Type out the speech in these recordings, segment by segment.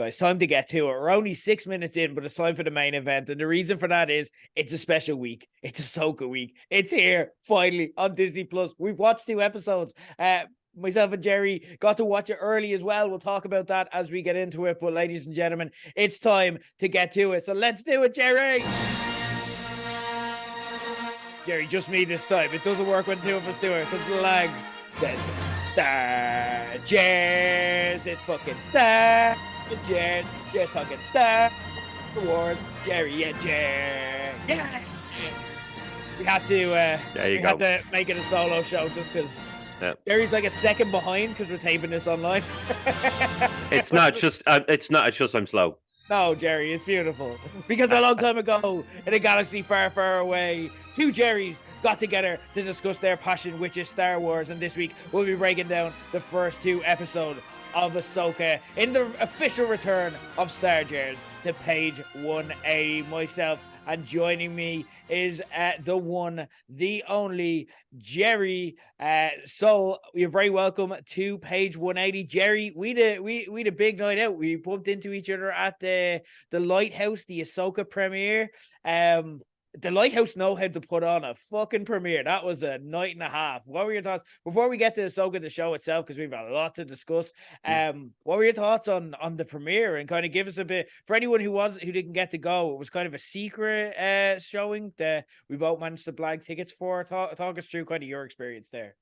But it's time to get to it. We're only 6 minutes in, but it's time for the main event. And the reason for that is it's a special week. It's Ahsoka week. It's here, finally, on Disney Plus. We've watched 2 episodes. Myself and Jerry got to watch it early as well. We'll talk about that as we get into it. But ladies and gentlemen, it's time to get to it. So let's do it, Jerry. Jerry, just me this time. It doesn't work when 2 of us do it because the lag. Star GERS. It's fucking Star GERS. Just fucking Star Wars. Jerry and Jerry. Yeah. We had to make it a solo show just because Jerry's like a second behind because we're taping this online. It's not just I'm slow. No, Jerry, it's beautiful. Because a long time ago, in a galaxy far, far away, 2 Jerrys got together to discuss their passion, which is Star Wars. And this week, we'll be breaking down the first 2 episodes of Ahsoka in the official return of Star Wars to page 180. Myself, and joining me is the one, the only Jerry. So you're very welcome to page 180, Jerry. We had a big night out. We bumped into each other at the Lighthouse, the Ahsoka premiere. The Lighthouse know how to put on a fucking premiere. That was a night and a half. What were your thoughts before we get to Ahsoka, the show itself? Because we've got a lot to discuss. What were your thoughts on the premiere, and kind of give us a bit for anyone who didn't get to go? It was kind of a secret showing that we both managed to blag tickets for. Talk us through kind of your experience there.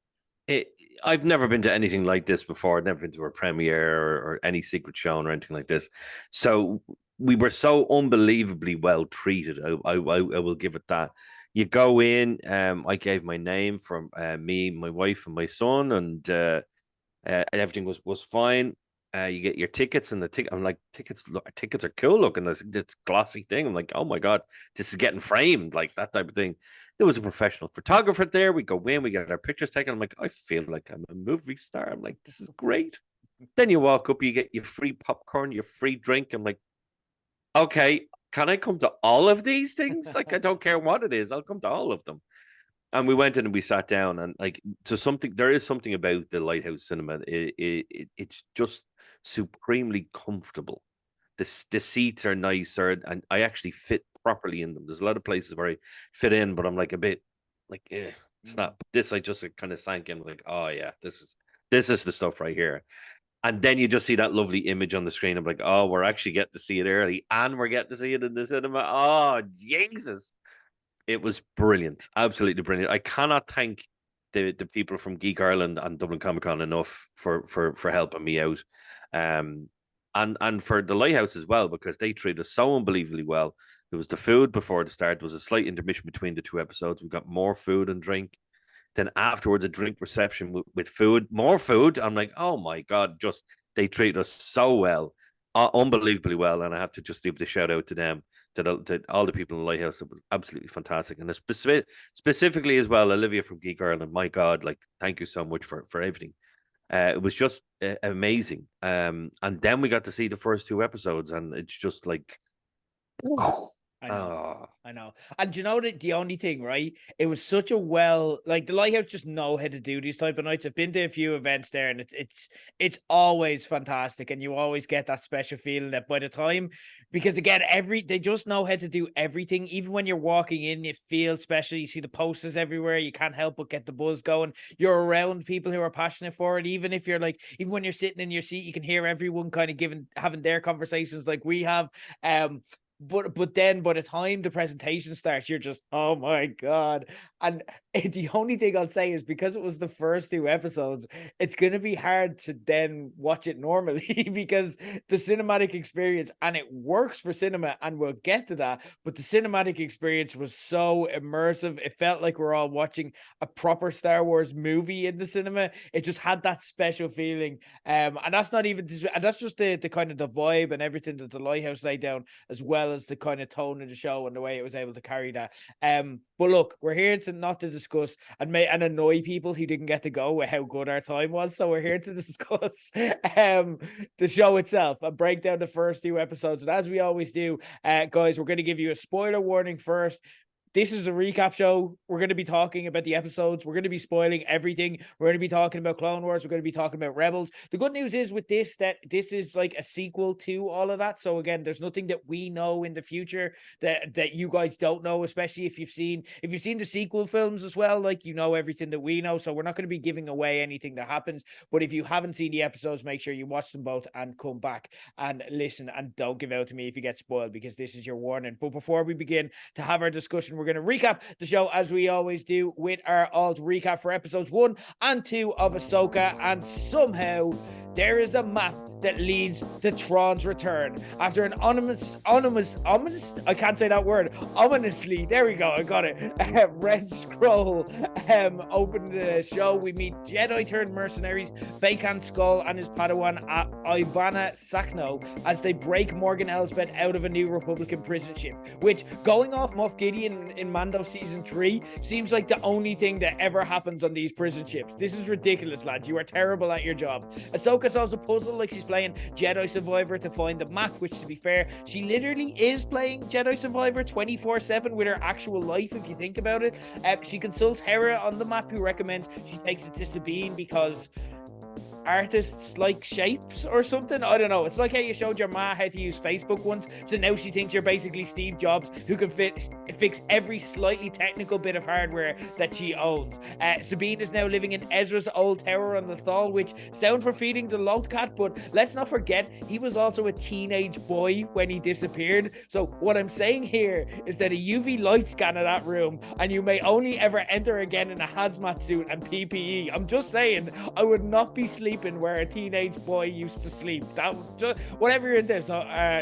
I've never been to anything like this before. I've never been to a premiere or any secret showing or anything like this. So we were so unbelievably well treated. I will give it that. You go in, I gave my name for me, my wife, and my son, and everything was fine. You get your tickets, and I'm like, tickets are cool looking. This glossy thing. I'm like, oh my god, this is getting framed, like that type of thing. There was a professional photographer there. We go in, we get our pictures taken. I'm like, I feel like I'm a movie star. I'm like, this is great. Then you walk up, you get your free popcorn, your free drink. I'm like, okay, can I come to all of these things? Like, I don't care what it is. I'll come to all of them. And we went in and we sat down, and there is something about the Lighthouse Cinema. It's just supremely comfortable. The seats are nicer, and I actually fit properly in them. There's a lot of places where I fit in, but I'm like a bit like, it's not. This I just kind of sank in, like, oh yeah, this is the stuff right here. And then you just see that lovely image on the screen. I'm like, oh, we're actually getting to see it early, and we're getting to see it in the cinema. Oh, Jesus. It was brilliant. Absolutely brilliant. I cannot thank the people from Geek Ireland and Dublin Comic Con enough for helping me out. And for the Lighthouse as well, because they treated us so unbelievably well. There was the food before the start. There was a slight intermission between the 2 episodes. We got more food and drink. Then afterwards, a drink reception with food, more food. I'm like, oh my God, just they treat us so well, unbelievably well. And I have to just give the shout out to them, to all the people in the Lighthouse. It was absolutely fantastic. And specifically as well, Olivia from Geek Ireland, my God, like, thank you so much for everything. It was just amazing. And then we got to see the first 2 episodes, and it's just like, I know. And you know that the only thing, right? It was such a like the Lighthouse just know how to do these type of nights. I've been to a few events there, and it's always fantastic, and you always get that special feeling that by the time, because again, they just know how to do everything. Even when you're walking in, you feel special. You see the posters everywhere. You can't help but get the buzz going. You're around people who are passionate for it. Even when you're sitting in your seat, you can hear everyone kind of having their conversations like we have. But then by the time the presentation starts, you're just, oh my God. And the only thing I'll say is because it was the first 2 episodes, it's going to be hard to then watch it normally because the cinematic experience, and it works for cinema, and we'll get to that, but the cinematic experience was so immersive. It felt like we're all watching a proper Star Wars movie in the cinema. It just had that special feeling. And that's not even, that's just the kind of the vibe and everything that the Lighthouse laid down, as well as the kind of tone of the show and the way it was able to carry that. But look, we're here to discuss and annoy people who didn't get to go with how good our time was. So we're here to discuss the show itself and break down the first 2 episodes. And as we always do, guys, we're going to give you a spoiler warning first. this is a recap show. We're going to be talking about the episodes. We're going to be spoiling everything. We're going to be talking about Clone Wars. We're going to be talking about Rebels. The good news is with this, that this is like a sequel to all of that. So again, there's nothing that we know in the future that you guys don't know, especially if you've seen the sequel films as well, like you know everything that we know. So we're not going to be giving away anything that happens. But if you haven't seen the episodes, make sure you watch them both and come back and listen, and don't give out to me if you get spoiled, because this is your warning. But before we begin to have our discussion, we're going to recap the show as we always do with our alt recap for episodes 1 and 2 of Ahsoka. And somehow there is a map that leads to Thrawn's return after an ominous, I can't say that word, ominously, there we go, I got it, red scroll opened the show. We meet Jedi turned mercenaries Bakan Skull and his Padawan Ivana Sakno as they break Morgan Elsbeth out of a new Republican prison ship, which, going off Moff Gideon in Mando season 3, seems like the only thing that ever happens on these prison ships. This is ridiculous, lads. You are terrible at your job. Ahsoka solves a puzzle like she's playing Jedi Survivor to find the map, which, to be fair, she literally is playing Jedi Survivor 24/7 with her actual life, if you think about it. She consults Hera on the map, who recommends she takes it to Sabine because artists like shapes or something. I don't know. It's like how you showed your ma how to use Facebook once, so now she thinks you're basically Steve Jobs, who can fix every slightly technical bit of hardware that she owns. Sabine is now living in Ezra's old tower on the Thal, which sound for feeding the Lotcat, but let's not forget he was also a teenage boy when he disappeared. So what I'm saying here is that a UV light scan of that room and you may only ever enter again in a hazmat suit and PPE. I'm just saying, I would not be sleeping where a teenage boy used to sleep. That just, whatever you're into,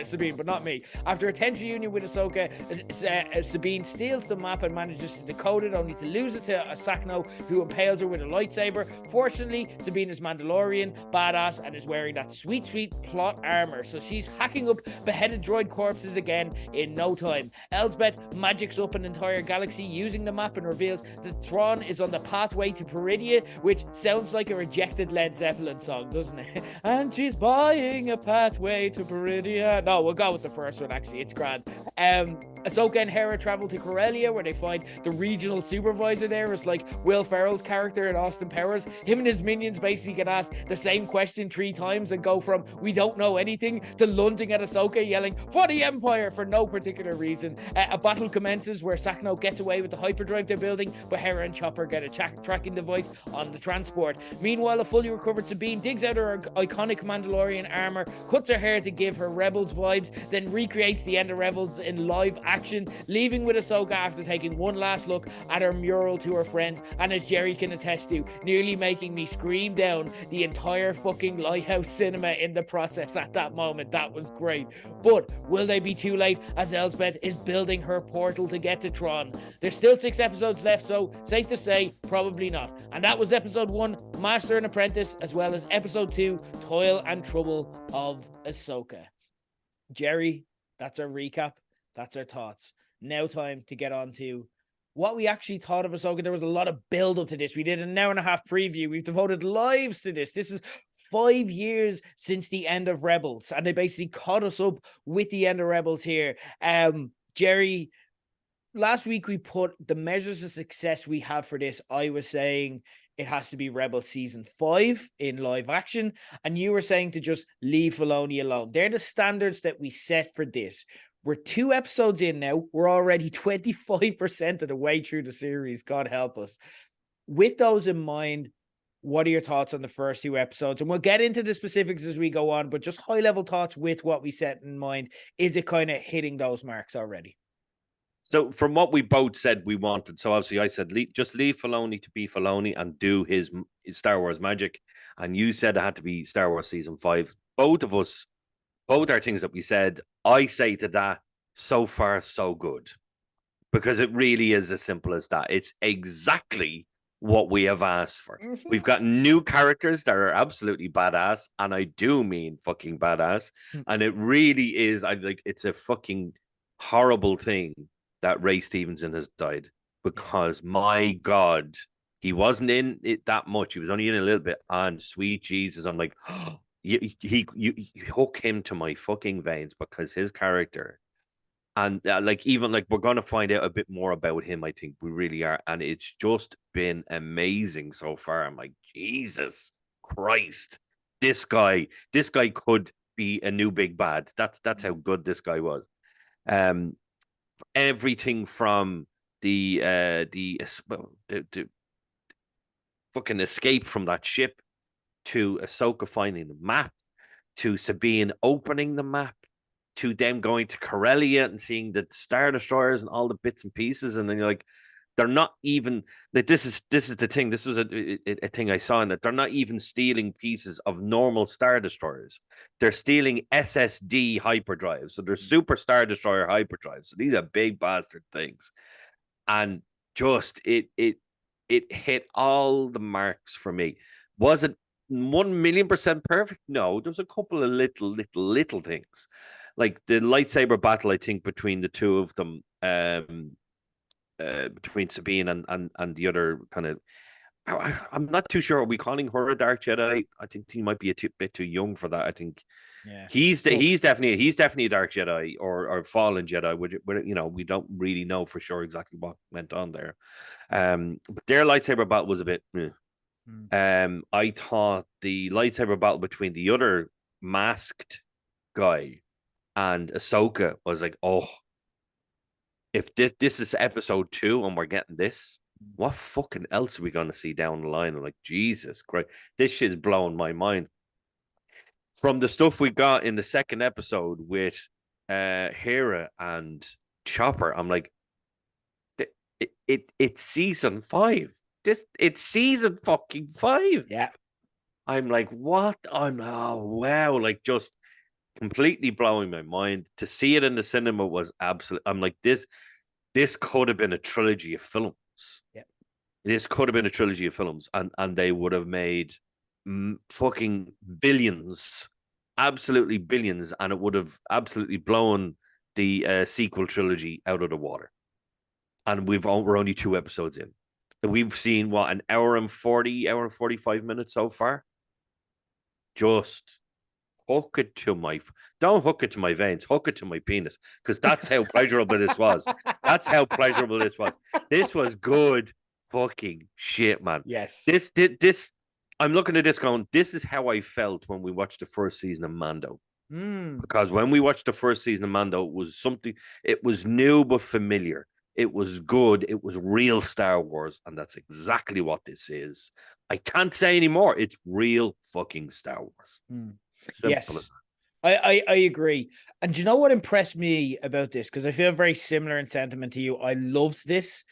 Sabine, but not me. After a tense reunion with Ahsoka, Sabine steals the map and manages to decode it, only to lose it to Sakno, who impales her with a lightsaber. Fortunately, Sabine is Mandalorian, badass, and is wearing that sweet plot armor, so she's hacking up beheaded droid corpses again in no time. Elsbeth magics up an entire galaxy using the map and reveals that Thrawn is on the pathway to Peridia, which sounds like a rejected Led Zeppelin song, doesn't it? And she's buying a pathway to Peridia. No, we'll go with the first one, actually. It's grand. Ahsoka and Hera travel to Corellia, where they find the regional supervisor there is like Will Ferrell's character in Austin Powers. Him and his minions basically get asked the same question 3 times and go from "we don't know anything" to lunging at Ahsoka, yelling "for the Empire" for no particular reason. A battle commences where Sakno gets away with the hyperdrive they're building, but Hera and Chopper get a tracking device on the transport. Meanwhile, a fully recovered Sabine digs out her iconic Mandalorian armor, cuts her hair to give her Rebels vibes, then recreates the end of Rebels in live action, leaving with Ahsoka after taking one last look at her mural to her friends, and as Jerry can attest to, nearly making me scream down the entire fucking Lighthouse cinema in the process at that moment. That was great. But will they be too late as Elsbeth is building her portal to get to Thrawn? There's still 6 episodes left, so safe to say, probably not. And that was episode 1, Master and Apprentice, as well as episode 2, Toil and Trouble of Ahsoka. Jerry, that's our recap. That's our thoughts. Now time to get on to what we actually thought of Ahsoka. There was a lot of build up to this. We did an hour and a half preview. We've devoted lives to this. This is 5 years since the end of Rebels, and they basically caught us up with the end of Rebels here. Jerry, last week we put the measures of success we have for this. I was saying it has to be Rebel season 5 in live action, and you were saying to just leave Filoni alone. They're the standards that we set for this. We're 2 episodes in now. We're already 25% of the way through the series. God help us. With those in mind, what are your thoughts on the first 2 episodes? And we'll get into the specifics as we go on, but just high-level thoughts with what we set in mind. Is it kind of hitting those marks already? So from what we both said we wanted, so obviously I said just leave Filoni to be Filoni and do his Star Wars magic. And you said it had to be Star Wars season 5. Both of us, both are things that we said. I say to that, so far, so good. Because it really is as simple as that. It's exactly what we have asked for. Mm-hmm. We've got new characters that are absolutely badass. And I do mean fucking badass. And it really is, it's a fucking horrible thing that Ray Stevenson has died, because my God, he wasn't in it that much. He was only in a little bit. And sweet Jesus, I'm like, you hook him to my fucking veins, because his character And like even like we're gonna find out a bit more about him. I think we really are, and it's just been amazing so far. I'm like, Jesus Christ, this guy could be a new big bad. That's how good this guy was. Um, everything from the fucking escape from that ship to Ahsoka finding the map to Sabine opening the map to them going to Corellia and seeing the Star Destroyers and all the bits and pieces, and then you're like, they're not even like this is the thing. This was a thing I saw in that they're not even stealing pieces of normal Star Destroyers. They're stealing SSD hyperdrives. So they're Super Star Destroyer hyperdrives. So these are big bastard things. And just it hit all the marks for me. Was it 1,000,000% perfect? No, there was a couple of little things. Like the lightsaber battle, I think, between the two of them, between Sabine and the other kind of. I'm not too sure. Are we calling her a dark Jedi? I think he might be a bit too young for that. I think Yeah, he's definitely a dark Jedi or fallen Jedi. Which we don't really know for sure exactly what went on there. But their lightsaber battle was a bit. I thought the lightsaber battle between the other masked guy and Ahsoka was like, oh, if this is episode 2 and we're getting this, what fucking else are we gonna see down the line? I'm like, Jesus Christ, this shit's blowing my mind. From the stuff we got in the second episode with Hera and Chopper, I'm like, it's season 5. It's season fucking 5. yeah. I'm like, what? Oh wow, like just completely blowing my mind. To see it in the cinema was absolute. I'm like, this could have been a trilogy of films. Yeah. This could have been a trilogy of films, and they would have made fucking billions, absolutely billions, and it would have absolutely blown the sequel trilogy out of the water. And we're only 2 episodes in. We've seen what, an hour and 45 minutes so far. Just hook it to my don't hook it to my veins, hook it to my penis, because that's how pleasurable this was. That's how pleasurable this was. This was good fucking shit, man. Yes. This I'm looking at this going, this is how I felt when we watched the first season of Mando. Because when we watched the first season of Mando, it was new but familiar. It was good. It was real Star Wars, and that's exactly what this is. I can't say anymore. It's real fucking Star Wars. Yes, I agree. And do you know what impressed me about this? Because I feel very similar in sentiment to you. I loved this,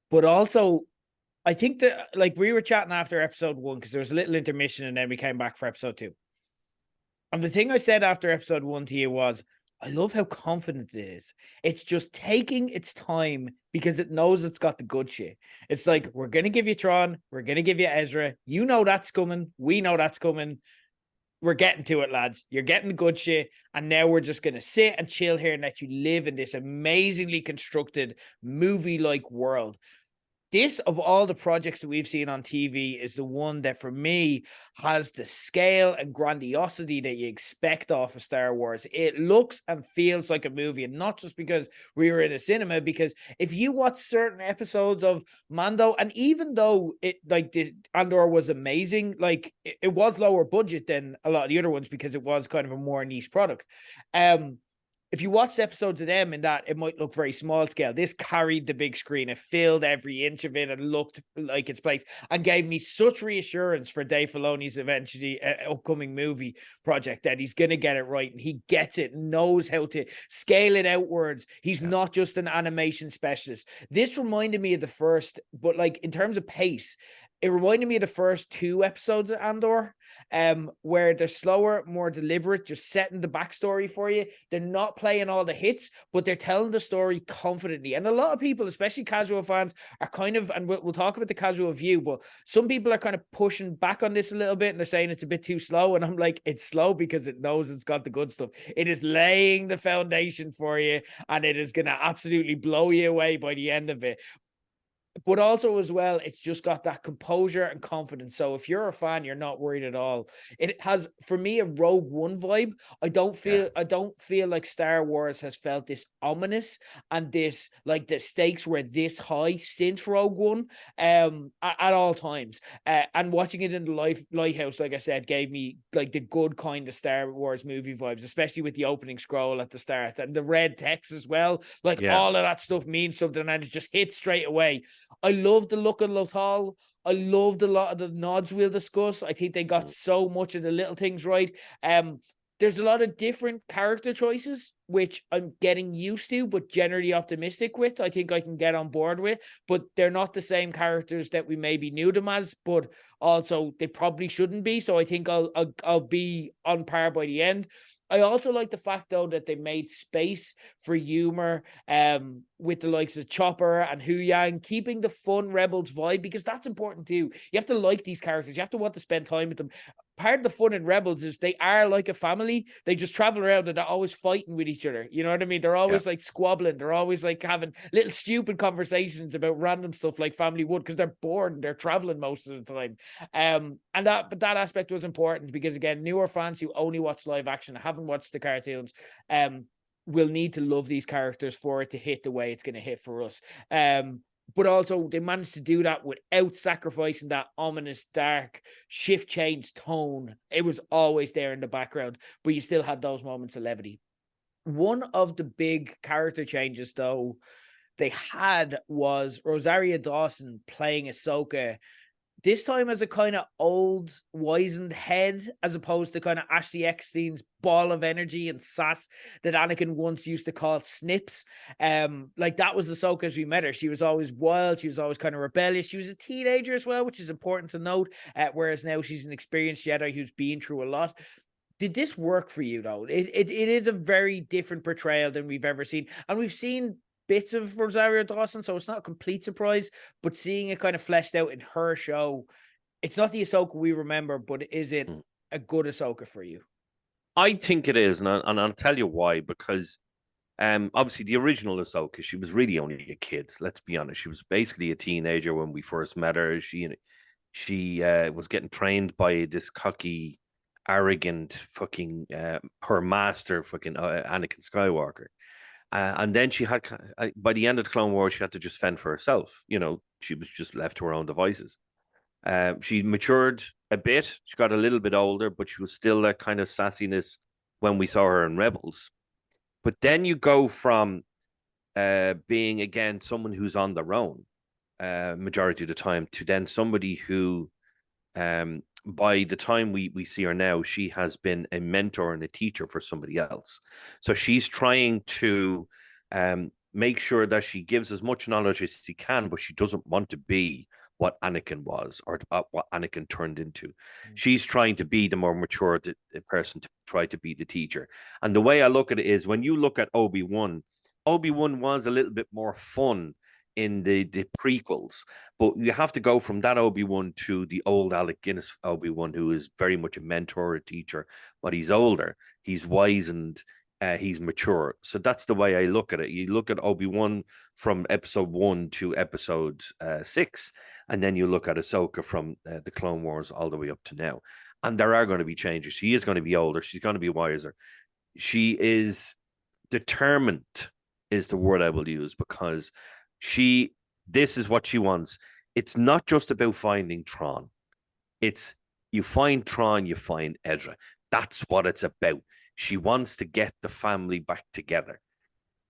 but also I think that, like, we were chatting after episode 1 because there was a little intermission and then we came back for episode 2. And the thing I said after episode 1 to you was, I love how confident it is. It's just taking its time because it knows it's got the good shit. It's like, we're going to give you Tron. We're going to give you Ezra. You know that's coming. We know that's coming. We're getting to it, lads. You're getting the good shit. And now we're just going to sit and chill here and let you live in this amazingly constructed movie-like world. This, of all the projects that we've seen on TV, is the one that for me has the scale and grandiosity that you expect off of Star Wars. It looks and feels like a movie, and not just because we were in a cinema, because if you watch certain episodes of Mando, and even though it, like, the Andor was amazing, like, it was lower budget than a lot of the other ones because it was kind of a more niche product. If you watched episodes of them in that, it might look very small scale. This carried the big screen. It filled every inch of it and looked like its place and gave me such reassurance for Dave Filoni's eventually upcoming movie project that he's going to get it right. And he gets it, knows how to scale it outwards. He's not just an animation specialist. This reminded me of the first, but like in terms of pace, it reminded me of the first 2 episodes of Andor, where they're slower, more deliberate, just setting the backstory for you. They're not playing all the hits, but they're telling the story confidently. And a lot of people, especially casual fans, are kind of, and we'll talk about the casual view, but some people are kind of pushing back on this a little bit, and they're saying it's a bit too slow. And I'm like, it's slow because it knows it's got the good stuff. It is laying the foundation for you, and it is going to absolutely blow you away by the end of it. but also as well, it's just got that composure and confidence. So if you're a fan, you're not worried at all. It has, for me, a Rogue One vibe. I don't feel like Star Wars has felt this ominous and this, like, the stakes were this high since Rogue One, at all times. And watching it in the lighthouse, like I said, gave me like the good kind of Star Wars movie vibes, especially with the opening scroll at the start and the red text as well. Like, Yeah. all of that stuff means something, and it just hits straight away. I love the look of Lothal. I loved a lot of the nods we'll discuss. I think they got so much of the little things right. There's a lot of different character choices, which I'm getting used to, but generally optimistic with. I think I can get on board with, but they're not the same characters that we maybe knew them as, but also they probably shouldn't be. So I think I'll be on par by the end. I also like the fact, though, that they made space for humor, with the likes of Chopper and Hu Yang, keeping the fun Rebels vibe, because that's important too. You have to like these characters. You have to want to spend time with them. Part of the fun in Rebels is they are like a family. They just travel around and they're always fighting with each other. You know what I mean? They're always like squabbling. They're always like having little stupid conversations about random stuff like family would, because they're bored and they're traveling most of the time. But that aspect was important because, again, newer fans who only watch live action, haven't watched the cartoons, will need to love these characters for it to hit the way it's going to hit for us. But also they managed to do that without sacrificing that ominous, dark, shift change tone. It was always there in the background, but you still had those moments of levity. One of the big character changes, though, they had was Rosaria Dawson playing Ahsoka, this time as a kind of old, wizened head, as opposed to kind of Ashley Eckstein's ball of energy and sass that Anakin once used to call snips. Like, that was Ahsoka as we met her. She was always wild. She was always kind of rebellious. She was a teenager as well, which is important to note. Whereas now she's an experienced Jedi who's been through a lot. Did this work for you, though? It is a very different portrayal than we've ever seen. And we've seen bits of Rosario Dawson, so it's not a complete surprise, but seeing it kind of fleshed out in her show, it's not the Ahsoka we remember, but is it a good Ahsoka for you? I think it is, and I'll tell you why. Because obviously the original Ahsoka, she was really only a kid. Let's be honest. She was basically a teenager when we first met her. She was getting trained by this cocky, arrogant fucking her master, fucking Anakin Skywalker. And then she had, by the end of the Clone Wars, she had to just fend for herself. You know, she was just left to her own devices. She matured a bit. She got a little bit older, but she was still that kind of sassiness when we saw her in Rebels. But then you go from being, again, someone who's on their own majority of the time to then somebody who, by the time we see her now, she has been a mentor and a teacher for somebody else. So she's trying to make sure that she gives as much knowledge as she can, but she doesn't want to be what Anakin was or what Anakin turned into. She's trying to be the more mature person to try to be the teacher. And the way I look at it is, when you look at Obi-Wan, Obi-Wan was a little bit more fun in the prequels, but you have to go from that Obi-Wan to the old Alec Guinness Obi-Wan, who is very much a mentor, a teacher, but he's older, he's wizened, he's mature. So that's the way I look at it. You look at Obi-Wan from episode 1 to episode 6, and then you look at Ahsoka from the Clone Wars all the way up to now. And there are going to be changes. She is going to be older. She's going to be wiser. She is determined, is the word I will use, because this is what she wants. It's not just about finding Tron. It's, you find Tron, you find Ezra. That's what it's about. She wants to get the family back together.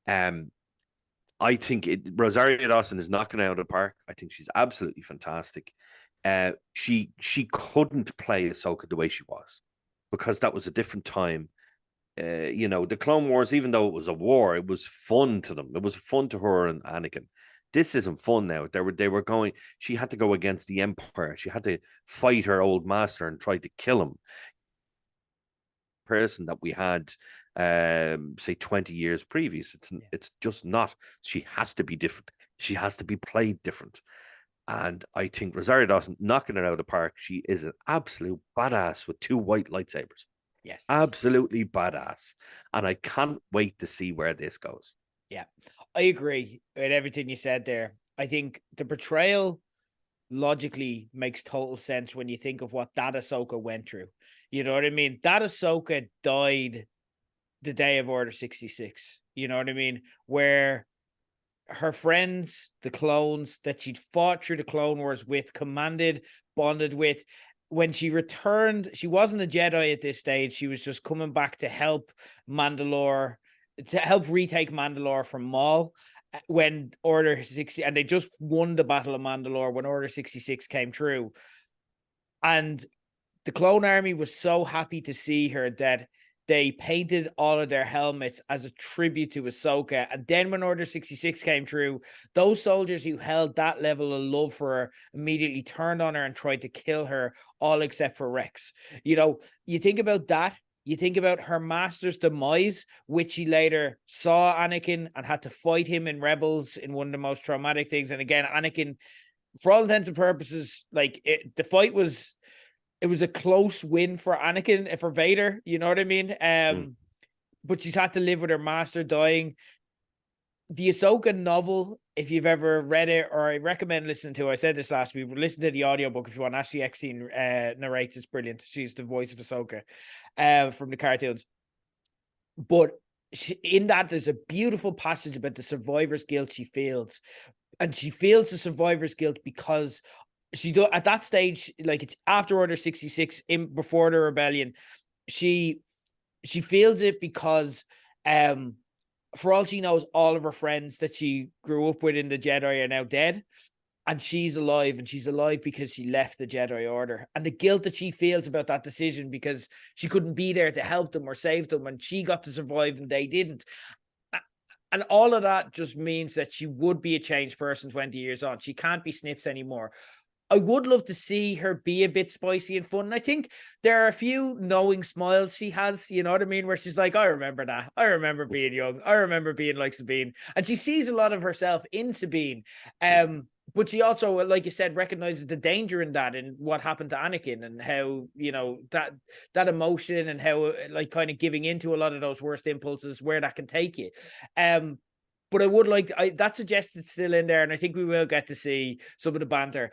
I think Rosario Dawson is knocking it out of the park. I think she's absolutely fantastic. She couldn't play Ahsoka the way she was, because that was a different time. The Clone Wars, even though it was a war, it was fun to them. It was fun to her and Anakin. This isn't fun now. They were going. She had to go against the Empire. She had to fight her old master and try to kill him. Person that we had, say 20 years previous. It's just not. She has to be different. She has to be played different. And I think Rosario Dawson knocking it out of the park. She is an absolute badass with 2 white lightsabers. Yes. Absolutely badass. And I can't wait to see where this goes. Yeah, I agree with everything you said there. I think the portrayal logically makes total sense when you think of what that Ahsoka went through. You know what I mean? That Ahsoka died the day of Order 66. You know what I mean? Where her friends, the clones that she'd fought through the Clone Wars with, commanded, bonded with, when she returned, she wasn't a Jedi at this stage. She was just coming back to help Mandalore, to help retake Mandalore from Maul when Order 60, and they just won the Battle of Mandalore when Order 66 came through. And the clone army was so happy to see her that they painted all of their helmets as a tribute to Ahsoka. And then when Order 66 came through, those soldiers who held that level of love for her immediately turned on her and tried to kill her, all except for Rex. You know, you think about that. You think about her master's demise, which she later saw Anakin and had to fight him in Rebels in one of the most traumatic things. And again, Anakin, for all intents and purposes, like the fight was, it was a close win for Anakin, for Vader, you know what I mean? But she's had to live with her master dying. The Ahsoka novel, if you've ever read it, or I recommend listening to, I said this last week, listen to the audiobook if you want. Ashley Eckstein narrates, it's brilliant. She's the voice of Ahsoka from the cartoons. But in that, there's a beautiful passage about the survivor's guilt she feels. And she feels the survivor's guilt because she do at that stage, like it's after Order 66, before the rebellion, she feels it because for all she knows, all of her friends that she grew up with in the Jedi are now dead, and she's alive, and she's alive because she left the Jedi Order, and the guilt that she feels about that decision because she couldn't be there to help them or save them, and she got to survive and they didn't. And all of that just means that she would be a changed person 20 years on. She can't be Snips anymore. I would love to see her be a bit spicy and fun. And I think there are a few knowing smiles she has, you know what I mean? Where she's like, I remember that. I remember being young. I remember being like Sabine. And she sees a lot of herself in Sabine. But she also, like you said, recognizes the danger in that and what happened to Anakin and how, you know, that emotion and how like kind of giving into a lot of those worst impulses, where that can take you. But I would like, that suggested still in there, and I think we will get to see some of the banter.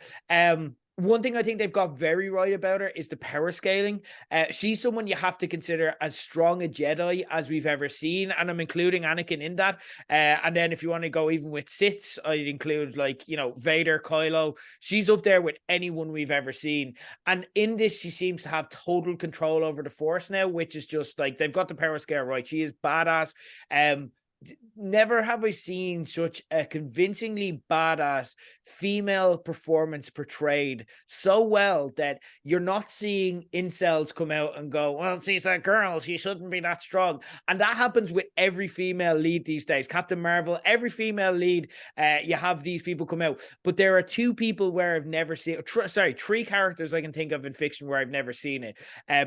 One thing I think they've got very right about her is the power scaling. She's someone you have to consider as strong a Jedi as we've ever seen, and I'm including Anakin in that. And then if you want to go even with Siths, I'd include, like, you know, Vader, Kylo. She's up there with anyone we've ever seen. And in this, she seems to have total control over the Force now, which is just like, they've got the power scale right. She is badass. Never have I seen such a convincingly badass female performance portrayed so well that you're not seeing incels come out and go, well, she's a girl, she shouldn't be that strong. And that happens with every female lead these days. Captain Marvel, every female lead, you have these people come out. But there are two people where I've never seen, three characters I can think of in fiction where I've never seen it,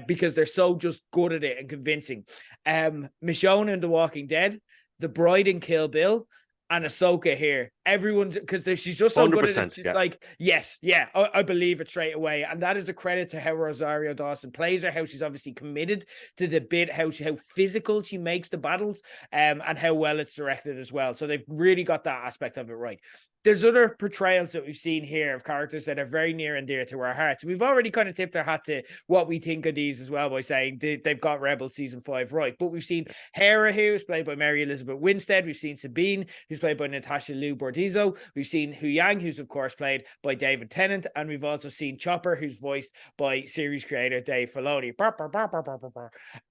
because they're so just good at it and convincing. Michonne in The Walking Dead, the Bride in Kill Bill, and Ahsoka here. Everyone, because she's just so good at it. It's just like, yes, yeah, I believe it straight away. And that is a credit to how Rosario Dawson plays her, how she's obviously committed to the bit, how physical she makes the battles, and how well it's directed as well. So they've really got that aspect of it right. There's other portrayals that we've seen here of characters that are very near and dear to our hearts. We've already kind of tipped our hat to what we think of these as well by saying they've got Rebel season 5 right. But we've seen Hera, who's played by Mary Elizabeth Winstead. We've seen Sabine, who's played by Natasha Liu Bordizzo. We've seen Hu Yang, who's of course played by David Tennant. And we've also seen Chopper, who's voiced by series creator Dave Filoni.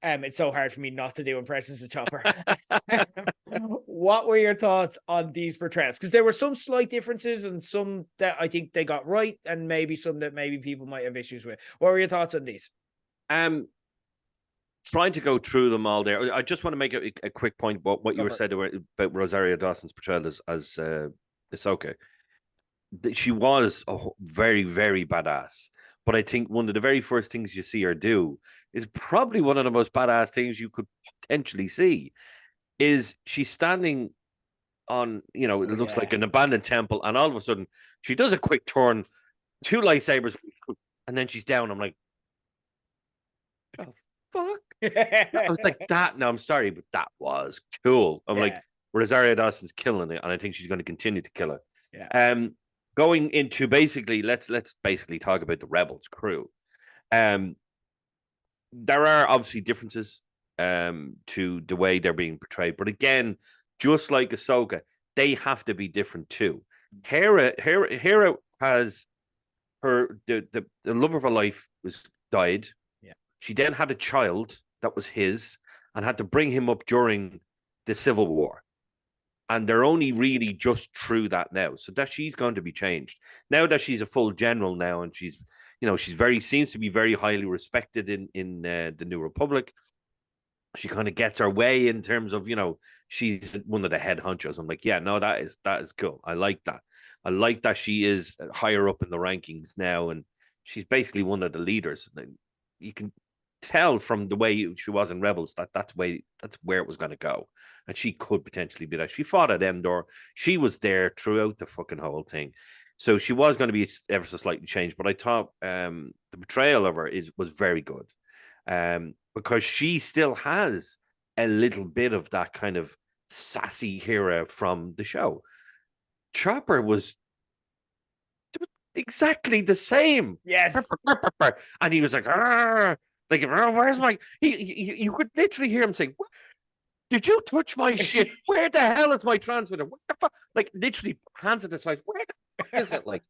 It's so hard for me not to do impressions of Chopper. What were your thoughts on these portrayals? Because there were some slight differences and some that I think they got right, and maybe some that maybe people might have issues with. What were your thoughts on these? Trying to go through them all there. I just want to make a quick point about what you were said about Rosario Dawson's portrayal as Ahsoka. She was a very, very badass. But I think one of the very first things you see her do is probably one of the most badass things you could potentially see. Is she's standing on, you know, it looks like an abandoned temple, and all of a sudden she does a quick turn, 2 lightsabers, and then she's down. I'm like, oh, fuck. I was like, that, no, I'm sorry, but that was cool. I'm like, Rosario Dawson's killing it, and I think she's going to continue to kill it. Yeah. Going into basically, let's basically talk about the Rebels crew. Um, there are obviously differences to the way they're being portrayed, but again, just like Ahsoka, they have to be different too. Hera has the love of her life was died. Yeah. She then had a child that was his and had to bring him up during the Civil War. And they're only really just through that now. So that she's going to be changed. Now that she's a full general now and she's, she's seems to be very highly respected in the New Republic. She kind of gets her way in terms of, she's one of the head honchos. I'm like, yeah, no, that is cool. I like that. I like that she is higher up in the rankings now, and she's basically one of the leaders. You can tell from the way she was in Rebels that's where it was going to go, and she could potentially be that. She fought at Endor. She was there throughout the fucking whole thing, so she was going to be ever so slightly changed. But I thought the portrayal of her was very good, because she still has a little bit of that kind of sassy Hera from the show. Chopper was exactly the same. Yes. And he was like, "Arr!" Like, where's my? You could literally hear him saying, "Did you touch my shit? Where the hell is my transmitter? What the fuck?" Like, literally, hands at the side. Where the fuck is it? Like,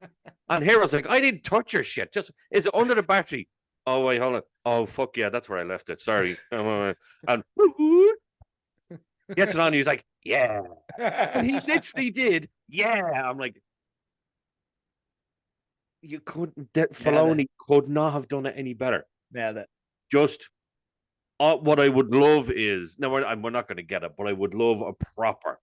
and Hero's like, "I didn't touch your shit. Just is it under the battery?" Oh wait, hold on. Oh fuck yeah, that's where I left it. Sorry. And gets it on. He's like, "Yeah," and he literally did. Yeah, I'm like, you couldn't. Filoni could not have done it any better. Yeah, Just what I would love is no, we're not going to get it, but I would love a proper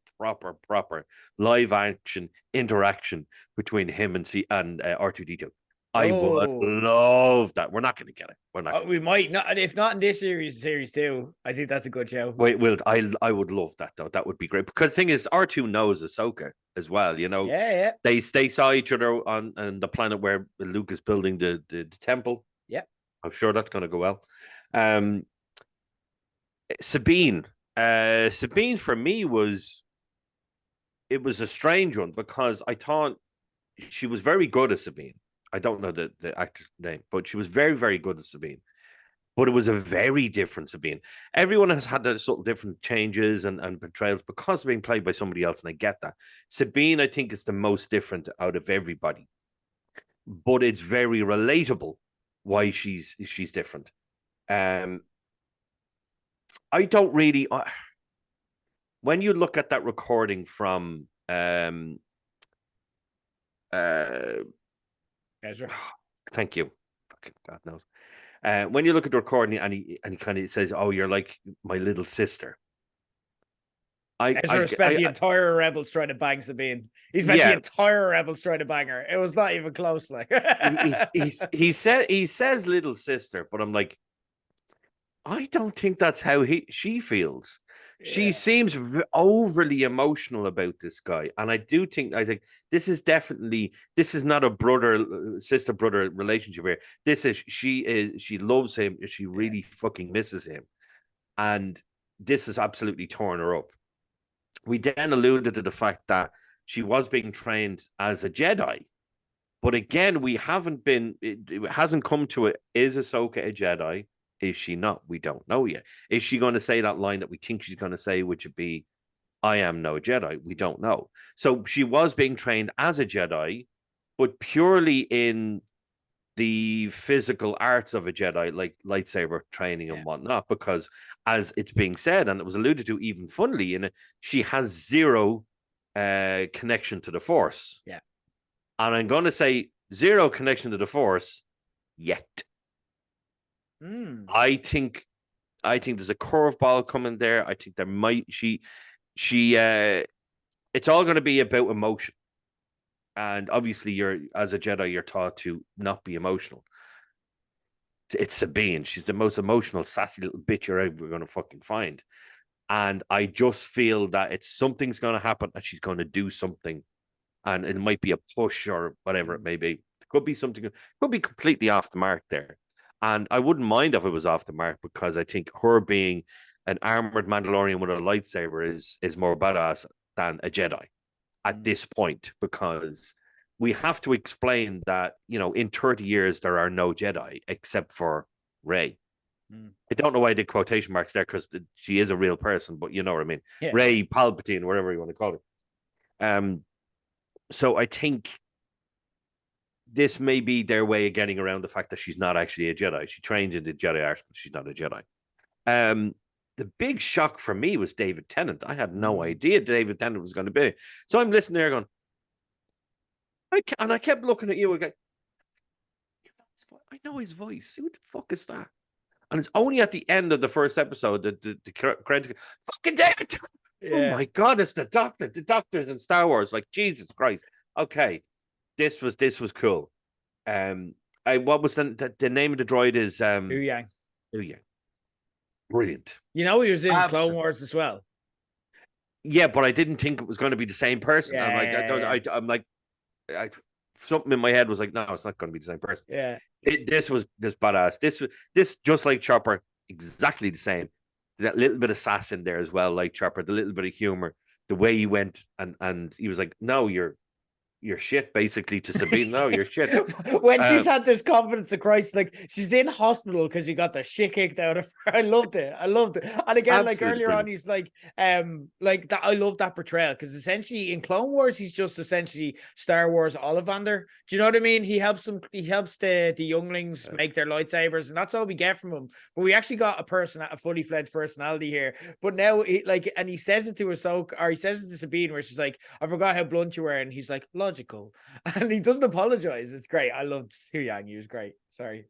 live action interaction between him and R2D2. I would love that. We're not going to get it. We're not. We might not, if not in this series two. I think that's a good show. Wait, I would love that though. That would be great because the thing is, R2 knows Ahsoka as well. Yeah. They saw each other on the planet where Luke is building the temple. Yeah, I'm sure that's going to go well. Sabine for me was a strange one because I thought she was very good as Sabine. I don't know the actor's name, but she was very, very good as Sabine. But it was a very different Sabine. Everyone has had their sort of different changes and portrayals because of being played by somebody else, and I get that. Sabine, I think, is the most different out of everybody. But it's very relatable why she's different. I don't really. When you look at that recording from Ezra. Thank you. God knows. When you look at the recording and he kind of says, "Oh, you're like my little sister." Ezra spent the entire Rebels trying to bang Sabine. He spent the entire Rebels trying to bang her. It was not even close. Like he says little sister, but I'm like, I don't think that's how she feels. Yeah. She seems overly emotional about this guy, and I think this is not a sister brother relationship here. She loves him. She really fucking misses him, and this has absolutely torn her up. We then alluded to the fact that she was being trained as a Jedi, but again, we haven't been. It hasn't come to it. Is Ahsoka a Jedi? Is she not? We don't know yet. Is she going to say that line that we think she's going to say, which would be, "I am no Jedi"? We don't know. So she was being trained as a Jedi, but purely in the physical arts of a Jedi, like lightsaber training and whatnot, because as it's being said, and it was alluded to even funnily in it, she has zero connection to the Force. Yeah. And I'm going to say zero connection to the Force yet. I think there's a curveball coming there. I think there might it's all going to be about emotion. And obviously as a Jedi, you're taught to not be emotional. It's Sabine. She's the most emotional, sassy little bitch you're ever going to fucking find. And I just feel that something's going to happen and she's going to do something. And it might be a push or whatever it may be. It could be something, it could be completely off the mark there. And I wouldn't mind if it was off the mark because I think her being an armored Mandalorian with a lightsaber is more badass than a Jedi. at this point, because we have to explain that, in 30 years, there are no Jedi except for Rey. I don't know why I did quotation marks there, because she is a real person, but you know what I mean. Yeah. Rey Palpatine, whatever you want to call it. So I think this may be their way of getting around the fact that she's not actually a Jedi. She trained in the Jedi Arts, but she's not a Jedi. The big shock for me was David Tennant. I had no idea David Tennant was going to be. So I'm listening there going, I kept looking at you again. I know his voice. Who the fuck is that? And it's only at the end of the first episode that the credits fucking David. Yeah. Oh my God, it's the Doctor. The Doctor's in Star Wars. Like, Jesus Christ. Okay. This was cool. What was the name of the droid is Liu Yang. Liu Yang. Brilliant. He was in Clone Wars as well. Yeah, but I didn't think it was going to be the same person. Yeah, I'm like, something in my head was like, no, it's not going to be the same person. Yeah. This was just badass. This just like Chopper, exactly the same. That little bit of sass in there as well, like Chopper, the little bit of humor, the way he went and he was like, no, you're shit, basically, to Sabine. No, you're shit. When she's had this confidence of Christ, like she's in hospital because she got the shit kicked out of her. I loved it. And again, like earlier on, he's like that. I love that portrayal, because essentially in Clone Wars, he's just essentially Star Wars Ollivander. Do you know what I mean? He helps them. He helps the younglings make their lightsabers, and that's all we get from him. But we actually got a fully fledged personality here. But now, and he says it to Ahsoka, or he says it to Sabine, where she's like, "I forgot how blunt you were," and he's like, logical, and he doesn't apologize. It's great. I loved Liu Yang. He was great. Sorry.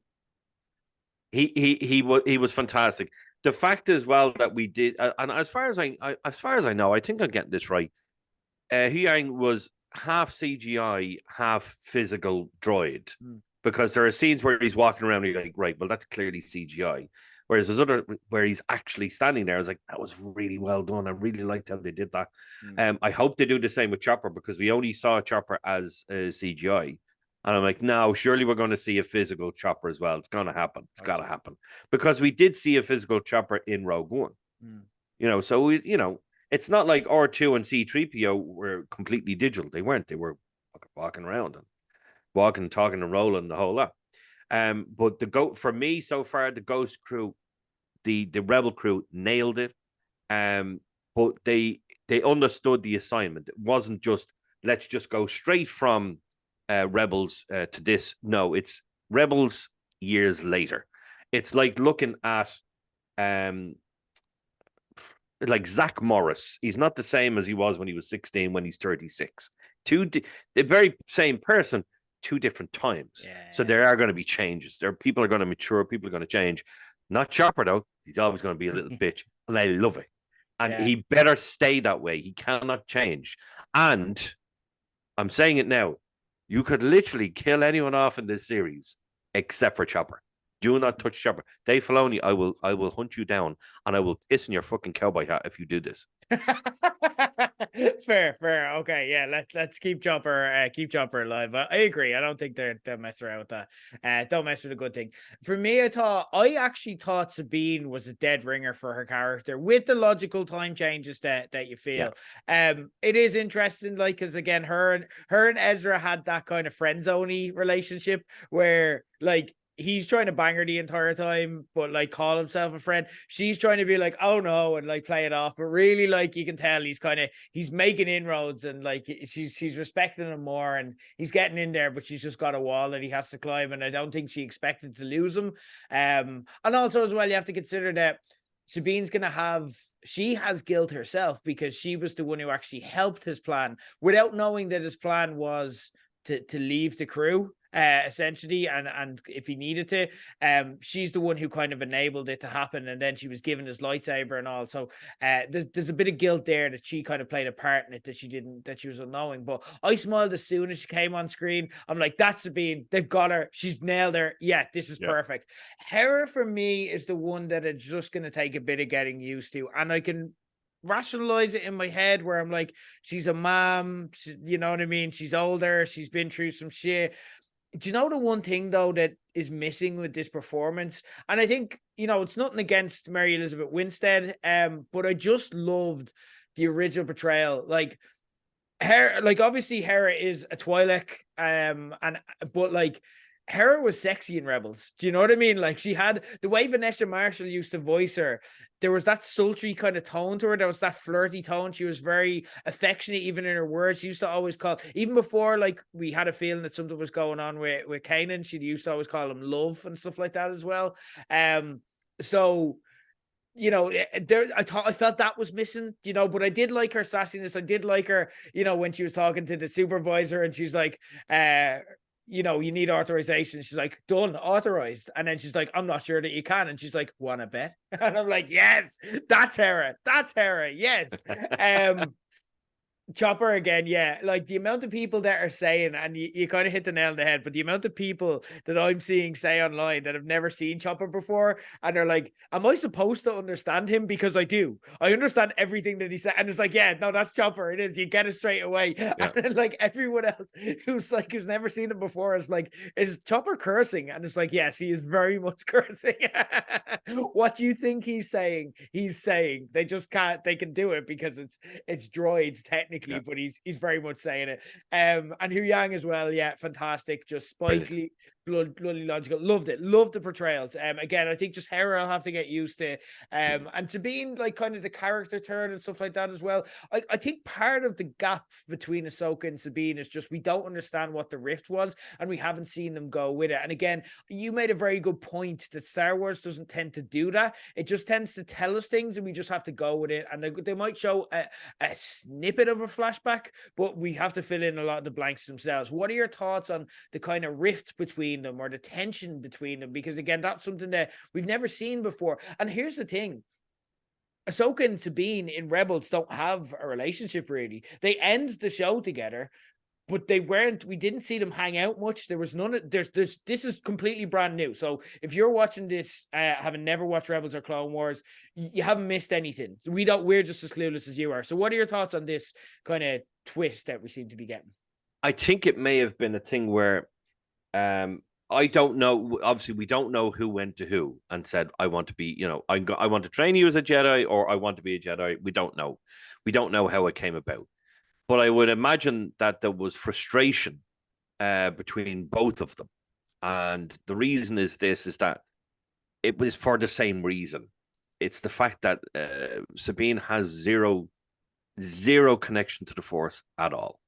He was fantastic. The fact as well that we did, and as far as I know, I think I'm getting this right. Liu Yang was half CGI, half physical droid, because there are scenes where he's walking around and you're like, right, well, that's clearly CGI. Whereas there's other where he's actually standing there. I was like, that was really well done. I really liked how they did that. I hope they do the same with Chopper, because we only saw Chopper as CGI. And I'm like, no, surely we're going to see a physical Chopper as well. It's going to happen. It's got to happen. Because we did see a physical Chopper in Rogue One. So it's not like R2 and C-3PO were completely digital. They weren't. They were walking around and walking, talking, and rolling the whole lot. But for me so far, the Ghost crew, the Rebel crew nailed it. But they understood the assignment. It wasn't just, let's just go straight from Rebels to this. No, it's Rebels years later. It's like looking at like Zach Morris. He's not the same as he was when he was 16, when he's 36. The very same person, two different times. So there are going to be changes. People are going to mature. People are going to change. Not Chopper, though. He's always going to be a little bitch. And I love it. And he better stay that way. He cannot change. And I'm saying it now. You could literally kill anyone off in this series except for Chopper. Do not touch Chopper. Dave Filoni, I will hunt you down and I will piss in your fucking cowboy hat if you do this. It's fair. Okay, yeah, let's keep Chopper alive. I agree. I don't think they'll mess around with that. Don't mess with a good thing. For me, I actually thought Sabine was a dead ringer for her character, with the logical time changes that you feel. It is interesting, like, because again, her and Ezra had that kind of friend zoney relationship where, like, he's trying to bang her the entire time, but like call himself a friend. She's trying to be like, oh no, and like play it off. But really, like, you can tell he's making inroads, and like she's respecting him more, and he's getting in there, but she's just got a wall that he has to climb. And I don't think she expected to lose him. And also as well, you have to consider that Sabine's she has guilt herself, because she was the one who actually helped his plan without knowing that his plan was to leave the crew. Essentially, and if he needed to, she's the one who kind of enabled it to happen, and then she was given his lightsaber and all. So there's a bit of guilt there that she kind of played a part in it, that she was unknowing. But I smiled as soon as she came on screen. I'm like, that's Sabine. They've got her. She's nailed her. Yeah, this is perfect. Hera for me is the one that is just going to take a bit of getting used to, and I can rationalize it in my head where I'm like, she's a mom, you know what I mean? She's older. She's been through some shit. Do you know the one thing, though, that is missing with this performance? And I think, it's nothing against Mary Elizabeth Winstead, but I just loved the original portrayal. Like, Hera, like obviously Hera is a Twi'lek, but like Hera was sexy in Rebels. Do you know what I mean? Like she had the way Vanessa Marshall used to voice her. There was that sultry kind of tone to her. There was that flirty tone. She was very affectionate, even in her words. She used to always call, even before like we had a feeling that something was going on with Kanan, she used to always call him love and stuff like that as well. So you know, I felt that was missing, you know, but I did like her sassiness. I did like her, you know, when she was talking to the supervisor and she's like, you know, you need authorization. She's like, done, authorized. And then she's like, I'm not sure that you can. And she's like, wanna bet? And I'm like, yes, that's Hera. That's Hera. Yes. Chopper again, yeah. Like the amount of people that are saying, and you kind of hit the nail on the head, but the amount of people that I'm seeing say online that have never seen Chopper before, and they're like, am I supposed to understand him? Because I do. I understand everything that he said. And it's like, yeah, no, that's Chopper. It is. You get it straight away. Yeah. And then, like everyone else who's never seen him before is like, is Chopper cursing? And it's like, yes, he is very much cursing. What do you think he's saying? He's saying they just can't, they can do it because it's droids technically. Yeah. But he's very much saying it. And Hu Yang as well, yeah, fantastic, just spikely, bloody logical. Loved it. Loved the portrayals. Again, I think just Hera I'll have to get used to. And to being like kind of the character turn and stuff like that as well. I think part of the gap between Ahsoka and Sabine is just we don't understand what the rift was, and we haven't seen them go with it. And again, you made a very good point that Star Wars doesn't tend to do that. It just tends to tell us things, and we just have to go with it. And they might show a snippet of a flashback, but we have to fill in a lot of the blanks themselves. What are your thoughts on the kind of rift between them or the tension between them? Because again, that's something that we've never seen before. And here's the thing. Ahsoka and Sabine in Rebels don't have a relationship really. They end the show together, but we didn't see them hang out much. There was none of this is completely brand new. So if you're watching this, having never watched Rebels or Clone Wars, you haven't missed anything. We're just as clueless as you are. So what are your thoughts on this kind of twist that we seem to be getting? I think it may have been a thing where, I don't know. Obviously, we don't know who went to who and said, I want to be, you know, I want to train you as a Jedi, or I want to be a Jedi. We don't know. We don't know how it came about. But I would imagine that there was frustration between both of them. And the reason is that it was for the same reason. It's the fact that Sabine has zero connection to the Force at all.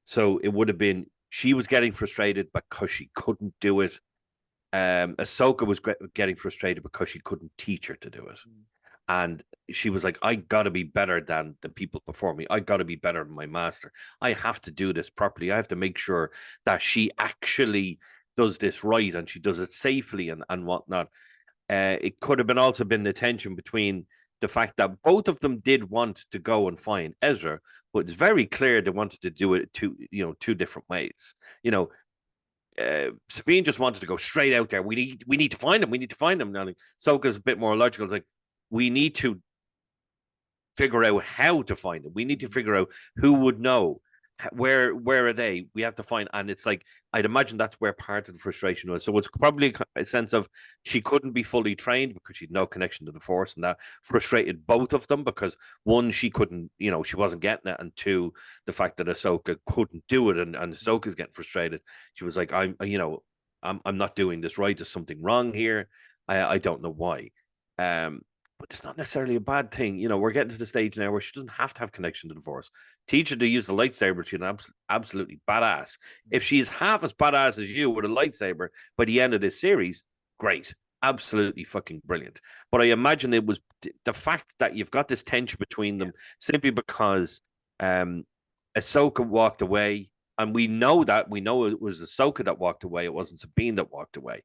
So it would have been, she was getting frustrated because she couldn't do it. Ahsoka was getting frustrated because she couldn't teach her to do it. And she was like, I got to be better than the people before me. I got to be better than my master. I have to do this properly. I have to make sure that she actually does this right and she does it safely and whatnot. It could have also been the tension between the fact that both of them did want to go and find Ezra, but it's very clear they wanted to do it two different ways. You know, Sabine just wanted to go straight out there. We need to find them. We need to find them. Now, like, Ahsoka's a bit more logical. It's like, we need to figure out how to find them. We need to figure out who would know. Where are they? We have to find, and it's like, I'd imagine that's where part of the frustration was. So it's probably a sense of she couldn't be fully trained because she'd no connection to the Force, and that frustrated both of them because one, she couldn't, you know, she wasn't getting it, and two, the fact that Ahsoka couldn't do it, and Ahsoka's getting frustrated. She was like, I'm not doing this right. There's something wrong here. I don't know why. But it's not necessarily a bad thing. You know, we're getting to the stage now where she doesn't have to have connection to the Force. Teach her to use the lightsaber. She's absolutely badass. If she's half as badass as you with a lightsaber by the end of this series, great. Absolutely fucking brilliant. But I imagine it was the fact that you've got this tension between them simply because Ahsoka walked away. And we know it was Ahsoka that walked away. It wasn't Sabine that walked away.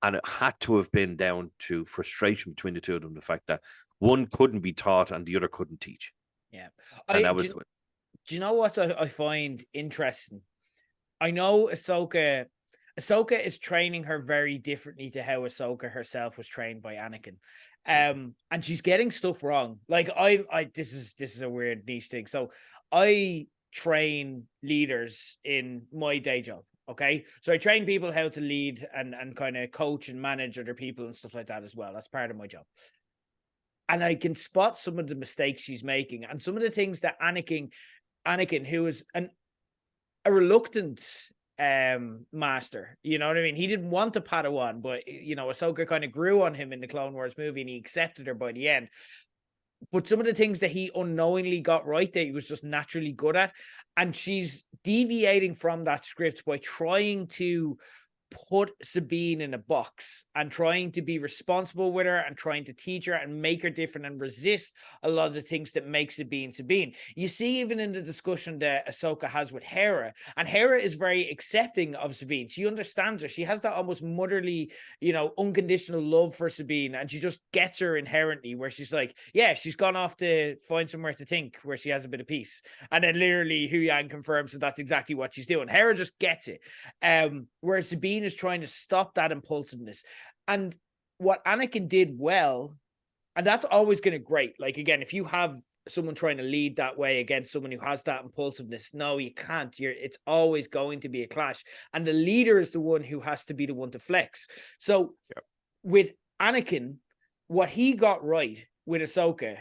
And it had to have been down to frustration between the two of them, the fact that one couldn't be taught and the other couldn't teach. Yeah. Do you know what I find interesting? I know Ahsoka is training her very differently to how Ahsoka herself was trained by Anakin. And she's getting stuff wrong. Like this is a weird niche thing. So I train leaders in my day job. Okay, so I train people how to lead and kind of coach and manage other people and stuff like that as well. That's part of my job. And I can spot some of the mistakes she's making and some of the things that Anakin Anakin, who is a reluctant master. You know what I mean? He didn't want a Padawan, but Ahsoka kind of grew on him in the Clone Wars movie, and he accepted her by the end. But some of the things that he unknowingly got right that he was just naturally good at, and she's deviating from that script by trying to put Sabine in a box and trying to be responsible with her and trying to teach her and make her different and resist a lot of the things that make Sabine Sabine. You see, even in the discussion that Ahsoka has with Hera, and Hera is very accepting of Sabine. She understands her. She has that almost motherly, unconditional love for Sabine, and she just gets her inherently, where she's like, yeah, she's gone off to find somewhere to think where she has a bit of peace. And then literally Hu Yang confirms that that's exactly what she's doing. Hera just gets it. Whereas Sabine is trying to stop that impulsiveness. And what Anakin did well, and that's always going to great. Like, again, if you have someone trying to lead that way against someone who has that impulsiveness, no, you can't. It's always going to be a clash. And the leader is the one who has to be the one to flex. So with Anakin, what he got right with Ahsoka,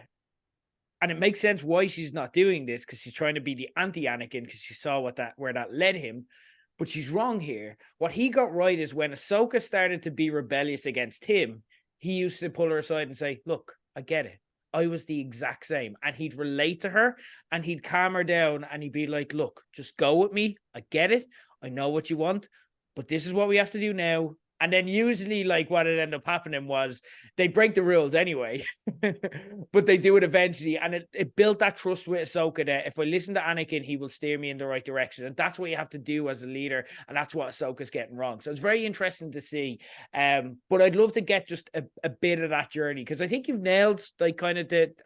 and it makes sense why she's not doing this, because she's trying to be the anti-Anakin, because she saw where that led him. But she's wrong here. What he got right is when Ahsoka started to be rebellious against him, he used to pull her aside and say, look, I get it. I was the exact same. And he'd relate to her and he'd calm her down and he'd be like, look, just go with me. I get it. I know what you want, but this is what we have to do now. And then usually, like, what it ended up happening was they break the rules anyway, but they do it eventually. And it built that trust with Ahsoka that if I listen to Anakin, he will steer me in the right direction. And that's what you have to do as a leader. And that's what Ahsoka's getting wrong. So it's very interesting to see. But I'd love to get just a bit of that journey, because I think you've nailed I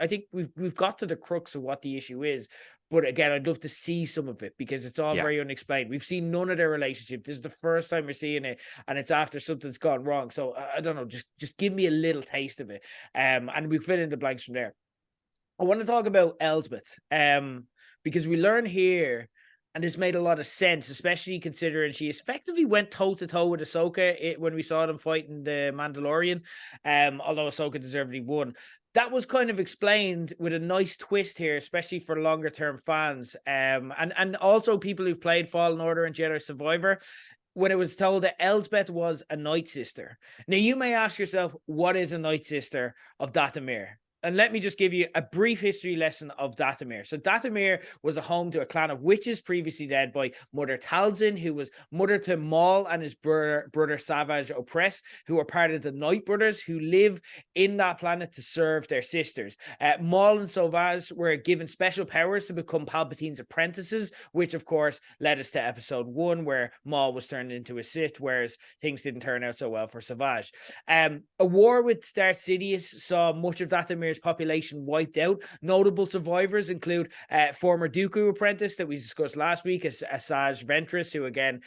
think we've got to the crux of what the issue is. But again, I'd love to see some of it because it's all very unexplained. We've seen none of their relationship. This is the first time we're seeing it, and it's after something's gone wrong. So I don't know, just give me a little taste of it, and we fill in the blanks from there. I want to talk about Elsbeth, because we learn here, and this made a lot of sense, especially considering she effectively went toe-to-toe with Ahsoka when we saw them fighting the Mandalorian, although Ahsoka deservedly won. That was kind of explained with a nice twist here, especially for longer-term fans, and also people who've played Fallen Order and Jedi Survivor, when it was told that Elsbeth was a Night Sister. Now, you may ask yourself, what is a Night Sister of Dathomir? And let me just give you a brief history lesson of Dathomir. So Dathomir was a home to a clan of witches previously led by Mother Talzin, who was mother to Maul and his brother Savage Opress, who are part of the Night Brothers, who live in that planet to serve their sisters. Maul and Savage were given special powers to become Palpatine's apprentices, which of course led us to episode 1, where Maul was turned into a Sith, whereas things didn't turn out so well for Savage. A war with Darth Sidious saw much of Dathomir's population wiped out. Notable survivors include former Dooku apprentice that we discussed last week, Asajj Ventress, who again,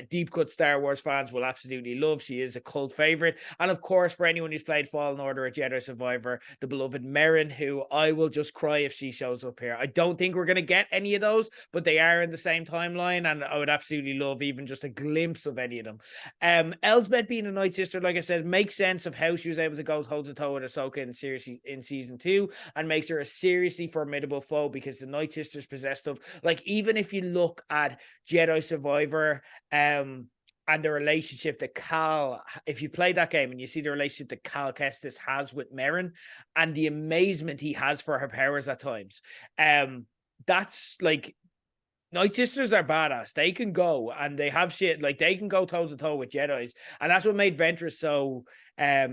deep cut Star Wars fans will absolutely love. She is a cult favorite. And of course, for anyone who's played Fallen Order or Jedi Survivor, the beloved Merrin, who I will just cry if she shows up here. I don't think we're going to get any of those, but they are in the same timeline, and I would absolutely love even just a glimpse of any of them. Elsbeth being a Night Sister, like I said, makes sense of how she was able to go toe-to-toe with Ahsoka in season 2, and makes her a seriously formidable foe, because the Night Sisters possessed of, like, even if you look at Jedi Survivor, and the relationship that Cal, if you play that game and you see the relationship that Cal Kestis has with Merrin and the amazement he has for her powers at times, that's like, Night Sisters are badass. They can go and they have shit, like they can go toe to toe with Jedis, and that's what made Ventress so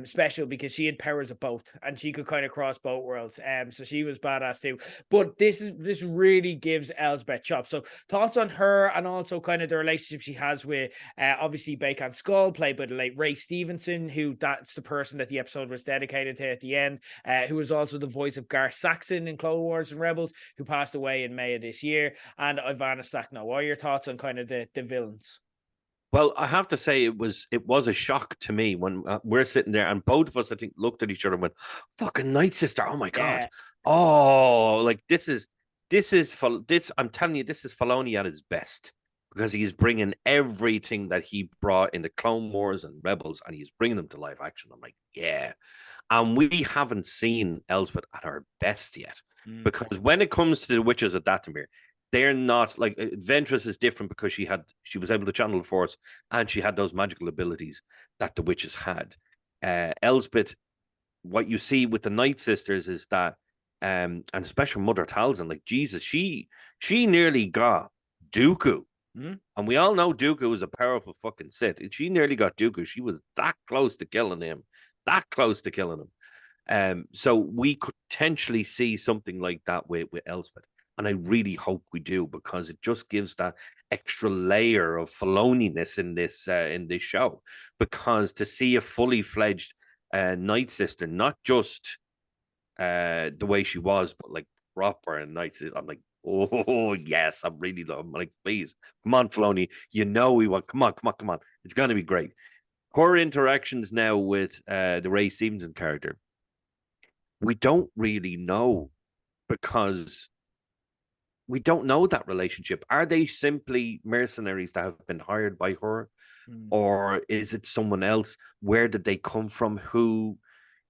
special, because she had powers of both and she could kind of cross both worlds. So she was badass too. But this really gives Elsbeth chops. So thoughts on her, and also kind of the relationship she has with obviously Bacon Skull, played by the late Ray Stevenson, who that's the person that the episode was dedicated to at the end, who was also the voice of Gar Saxon in Clone Wars and Rebels, who passed away in May of this year, and Ivana Sakno. What are your thoughts on kind of the villains? Well, I have to say it was a shock to me when we're sitting there and both of us, I think, looked at each other and went, "Fucking Night Sister! Oh my god! Oh, like this is I'm telling you, this is Filoni at his best, because he's bringing everything that he brought in the Clone Wars and Rebels, and he's bringing them to live action. I'm like, yeah, and we haven't seen Elsbeth at her best yet, because when it comes to the Witches of Dathomir, they're not like Ventress is different because she was able to channel the Force and she had those magical abilities that the witches had. Elsbeth, what you see with the Night Sisters is that, and especially Mother Talzin, like Jesus, she nearly got Dooku. And we all know Dooku is a powerful fucking Sith. She nearly got Dooku. She was that close to killing him. That close to killing him. So we could potentially see something like that with Elspeth. And I really hope we do, because it just gives that extra layer of Filoniness in this show. Because to see a fully fledged Night Sister, not just the way she was, but like proper Night Sister, I'm like, oh yes, I'm like, please, come on, Filoni, we want, come on, it's gonna be great. Her interactions now with the Ray Stevenson character, we don't really know, because we don't know that relationship. Are they simply mercenaries that have been hired by her, or is it someone else? Where did they come from? Who?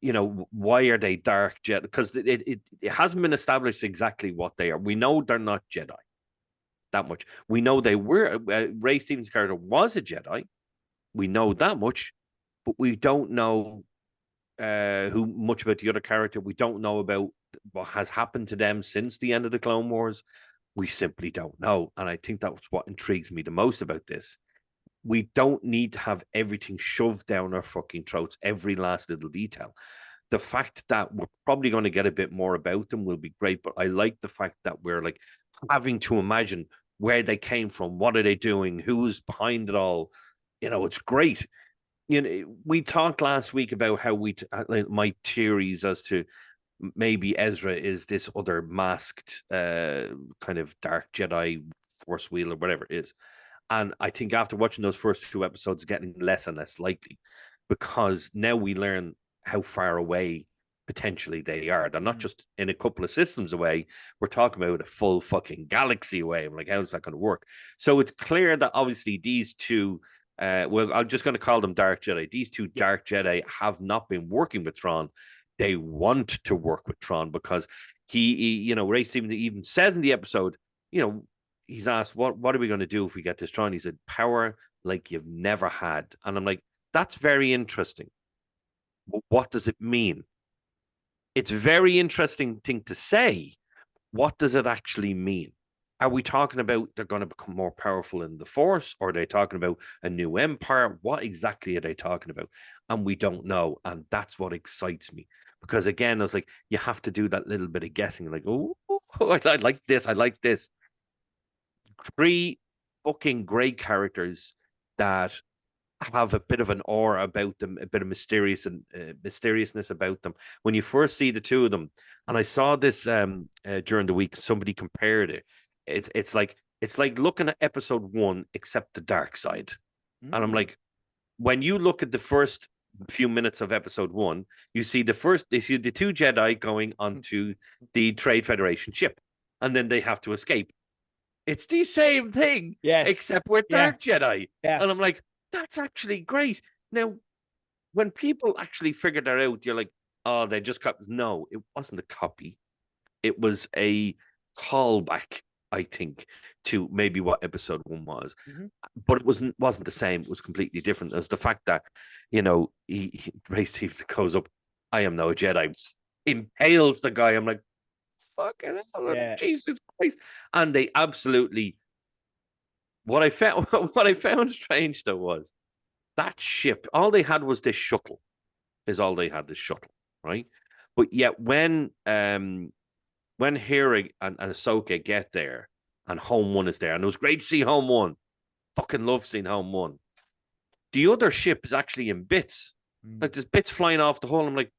Why are they dark Jedi? Because it hasn't been established exactly what they are. We know they're not Jedi. That much. We know they were. Ray Stevens' character was a Jedi. We know that much, but we don't know who much about the other character. We don't know about what has happened to them since the end of the Clone Wars. We simply don't know. And I think that's what intrigues me the most about this. We don't need to have everything shoved down our fucking throats, every last little detail. The fact that we're probably going to get a bit more about them will be great, but I like the fact that we're like having to imagine where they came from, what are they doing, who's behind it all. It's great. We talked last week about how my theories as to maybe Ezra is this other masked kind of dark Jedi force wheel or whatever it is. And I think after watching those first 2 episodes, getting less and less likely, because now we learn how far away potentially they are. They're not just in a couple of systems away. We're talking about a full fucking galaxy away. I'm like, how's that going to work? So it's clear that obviously these two, I'm just going to call them Dark Jedi. These two Dark Jedi have not been working with Thrawn. They want to work with Thrawn, because he Ray Stevens even says in the episode, he's asked, what are we going to do if we get this Thrawn? He said, power like you've never had. And I'm like, that's very interesting. What does it mean? It's a very interesting thing to say. What does it actually mean? Are we talking about they're going to become more powerful in the Force? Or are they talking about a new empire? What exactly are they talking about? And we don't know. And that's what excites me. Because again, I was like, you have to do that little bit of guessing. Like, oh, I like this. I like this. 3 fucking great characters that have a bit of an aura about them, a bit of mysteriousness about them. When you first see the 2 of them, and I saw this during the week, somebody compared it. It's like looking at episode 1 except the dark side. And I'm like, when you look at the first few minutes of episode 1, you see the 2 Jedi going onto the Trade Federation ship, and then they have to escape. It's the same thing, except with Dark Jedi. And I'm like, that's actually great. Now, when people actually figure that out, you're like, oh, they just copied. No, it wasn't a copy. It was a callback, I think, to maybe what episode 1 was. But it wasn't the same. It was completely different. As the fact that, Ray Stevens goes up, I am no Jedi, impales the guy. I'm like, fucking hell, Jesus Christ. And they absolutely, what I found strange though was that ship, all they had was this shuttle, right? But yet when Hera and Ahsoka get there, and Home 1 is there, and it was great to see Home 1. Fucking love seeing Home 1. The other ship is actually in bits. Like there's bits flying off the hull. I'm like,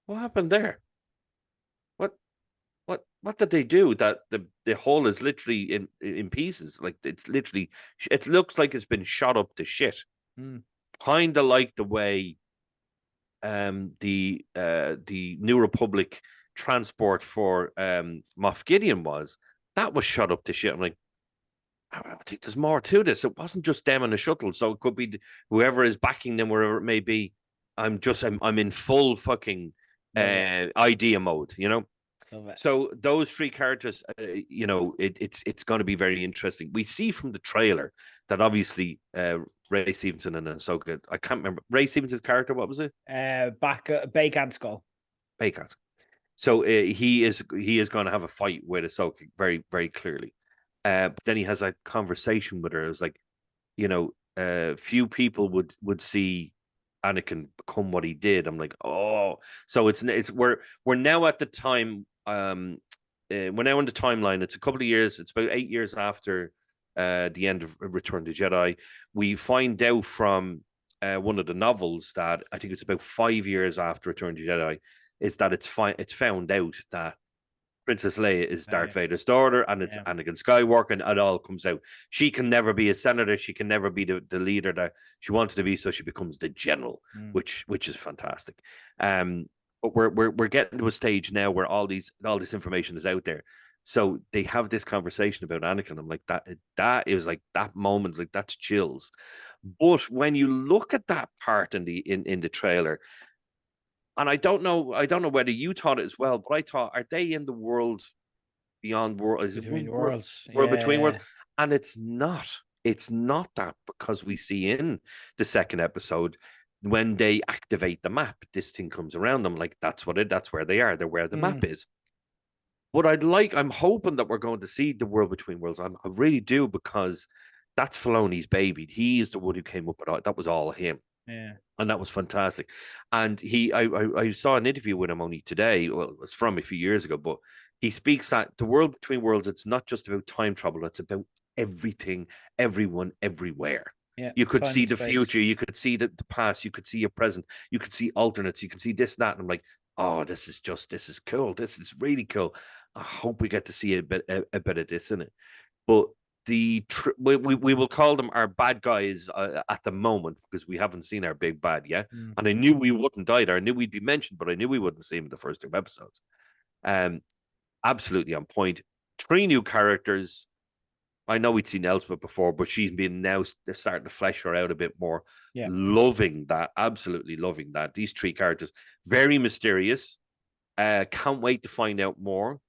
what happened there? What did they do? That the hull is literally in pieces. Like it's literally, it looks like it's been shot up to shit. Kind of like the way the New Republic transport for Moff Gideon was. That was shot up to shit. I'm like, I think there's more to this. It wasn't just them on the shuttle, so it could be whoever is backing them, wherever it may be. I'm in full fucking idea mode, Love it. So those three characters, it's going to be very interesting. We see from the trailer that obviously Ray Stevenson and Ahsoka, I can't remember Ray Stevenson's character. What was it? Bacon Skull. Bacon. So he is going to have a fight with Ahsoka very, very clearly. But then he has a conversation with her. It was like, few people would see Anakin become what he did. I'm like, oh, so it's we're now at the time. We're now in the timeline. It's a couple of years. It's about 8 years after the end of Return to Jedi. We find out from one of the novels that I think it's about 5 years after Return to Jedi is that it's found out that Princess Leia is Darth Vader's daughter, and it's Anakin Skywalker, and it all comes out. She can never be a senator. She can never be the leader that she wanted to be, so she becomes the general, which is fantastic. But we're getting to a stage now where all this information is out there. So they have this conversation about Anakin. I'm like, that is like that moment, like that's chills. But when you look at that part in the trailer, and I don't know whether you thought it as well, but I thought, are they in the world beyond world? Between worlds. World between worlds. And it's not. It's not that, because we see in the second episode when they activate the map, this thing comes around them. Like that's where they are. They're where the map is. What I'm hoping that we're going to see the world between worlds. I really do, because that's Filoni's baby. He is the one who came up with it. That was all him. Yeah. And that was fantastic. And I saw an interview with him only today. Well, it was from a few years ago, but he speaks that the world between worlds, it's not just about time travel. It's about everything, everyone, everywhere. Yeah, you could see the space. future. You could see the past. You could see your present. You could see alternates. You can see this, that. And I'm like, oh, this is cool. This is really cool. I hope we get to see a bit of this in it. But we will call them our bad guys at the moment, because we haven't seen our big bad yet. And I knew we wouldn't either. I knew we'd be mentioned, but I knew we wouldn't see him in the first two episodes. Absolutely on point. 3 new characters. I know we'd seen Elspeth before, but she's been now starting to flesh her out a bit more. Yeah. Loving that. Absolutely loving that. These 3 characters, very mysterious. Can't wait to find out more.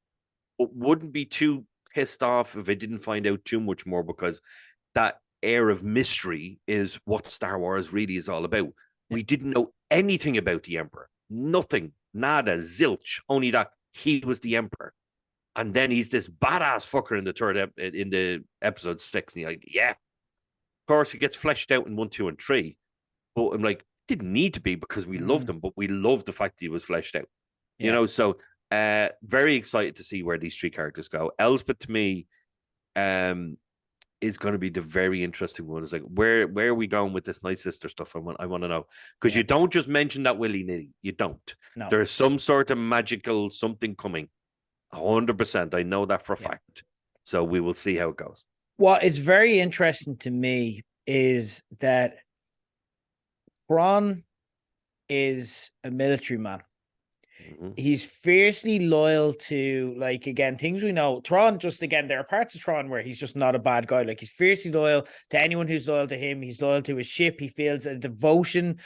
But wouldn't be too pissed off if I didn't find out too much more, because that air of mystery is what Star Wars really is all about. We didn't know anything about the Emperor. Nothing. Nada. Zilch. Only that he was the Emperor. And then he's this badass fucker in the episode 6. And you're like, yeah. Of course, he gets fleshed out in 1, 2, and 3. But I'm like, didn't need to be, because we loved him, but we loved the fact that he was fleshed out. Yeah. So very excited to see where these 3 characters go. Elspeth, to me, is going to be the very interesting one. It's like, where are we going with this Night Sister stuff? I want to know, because you don't just mention that willy-nilly. You don't. No. There's some sort of magical something coming. 100%. I know that for a fact. So we will see how it goes. What is very interesting to me is that Thrawn is a military man. He's fiercely loyal to, like, again, things we know. Thrawn, just again, there are parts of Thrawn where he's just not a bad guy. Like, he's fiercely loyal to anyone who's loyal to him. He's loyal to his ship. He feels a devotion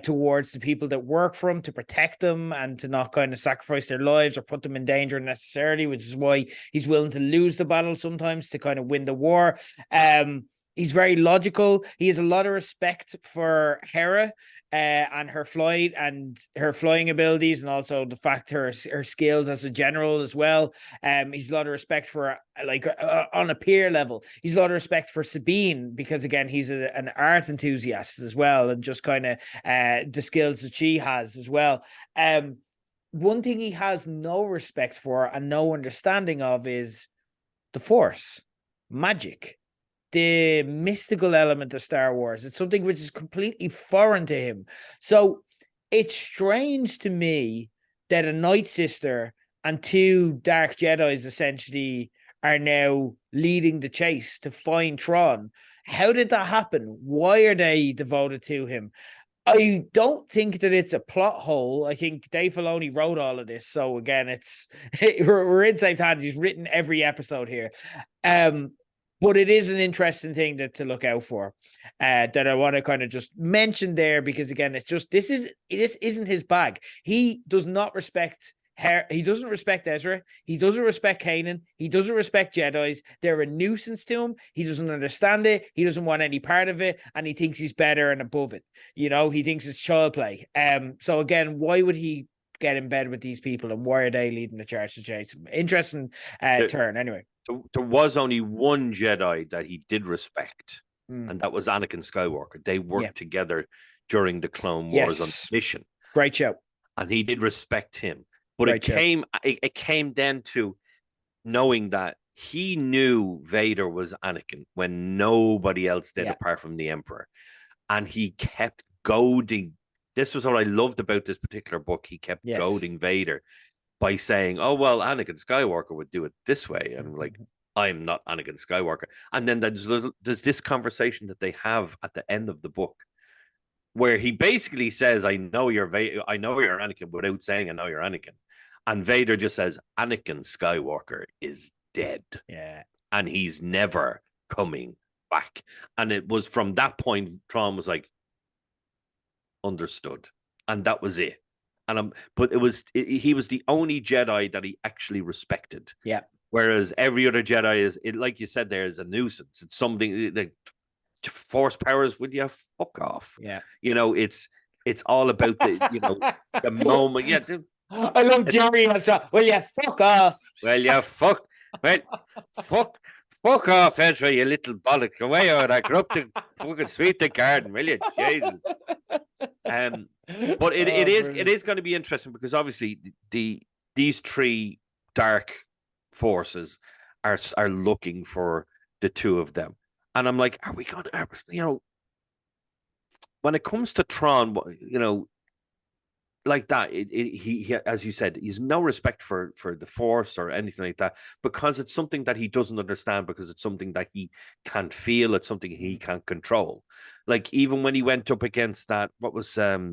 towards the people that work for him, to protect them and to not kind of sacrifice their lives or put them in danger necessarily, which is why he's willing to lose the battle sometimes to kind of win the war. He's very logical. He has a lot of respect for Hera and her flying abilities, and also the fact her skills as a general as well. He's a lot of respect for, like, on a peer level. He's a lot of respect for Sabine, because again, he's an art enthusiast as well, and just kind of the skills that she has as well. One thing he has no respect for and no understanding of is the Force, magic, the mystical element of Star Wars. It's something which is completely foreign to him. So it's strange to me that a Night Sister and 2 Dark Jedis essentially are now leading the chase to find Thrawn. How did that happen? Why are they devoted to him? I don't think that it's a plot hole. I think Dave Filoni wrote all of this. So again, we're in safe hands. He's written every episode here. But it is an interesting thing to look out for, that I want to kind of just mention there, because again, it's just, this isn't his bag. He does not respect He doesn't respect Ezra. He doesn't respect Kanan. He doesn't respect Jedis. They're a nuisance to him. He doesn't understand it. He doesn't want any part of it, and he thinks he's better and above it. He thinks it's child play. So again, why would he get in bed with these people, and why are they leading the charge to chase him? Interesting turn. Anyway, there was only one Jedi that he did respect, and that was Anakin Skywalker. They worked together during the Clone Wars on the mission. Great show. And he did respect him. But it came then to knowing that he knew Vader was Anakin when nobody else did apart from the Emperor. And he kept goading. This was what I loved about this particular book. He kept goading Vader by saying, oh, well, Anakin Skywalker would do it this way. And like, I'm not Anakin Skywalker. And then there's this conversation that they have at the end of the book where he basically says, I know you're Anakin, without saying I know you're Anakin. And Vader just says, Anakin Skywalker is dead. Yeah. And he's never coming back. And it was from that point, Thrawn was like, understood. And that was it. And but he was the only Jedi that he actually respected. Yeah. Whereas every other Jedi is, like you said, there is a nuisance. It's something that force powers, would you fuck off? Yeah. It's all about the the moment. Yeah. I love Jerry. Well, yeah, fuck off. Well, yeah, fuck off, Ezra, you little bollock. Go away out. I grew up to fucking sweep the garden, will you? Jesus. But it is going to be interesting because obviously these three dark forces are looking for the two of them. And I'm like, are we going to, when it comes to Thrawn, like that, he as you said, he's no respect for the Force or anything like that because it's something that he doesn't understand, because it's something that he can't feel, it's something he can't control. Like even when he went up against that, what was that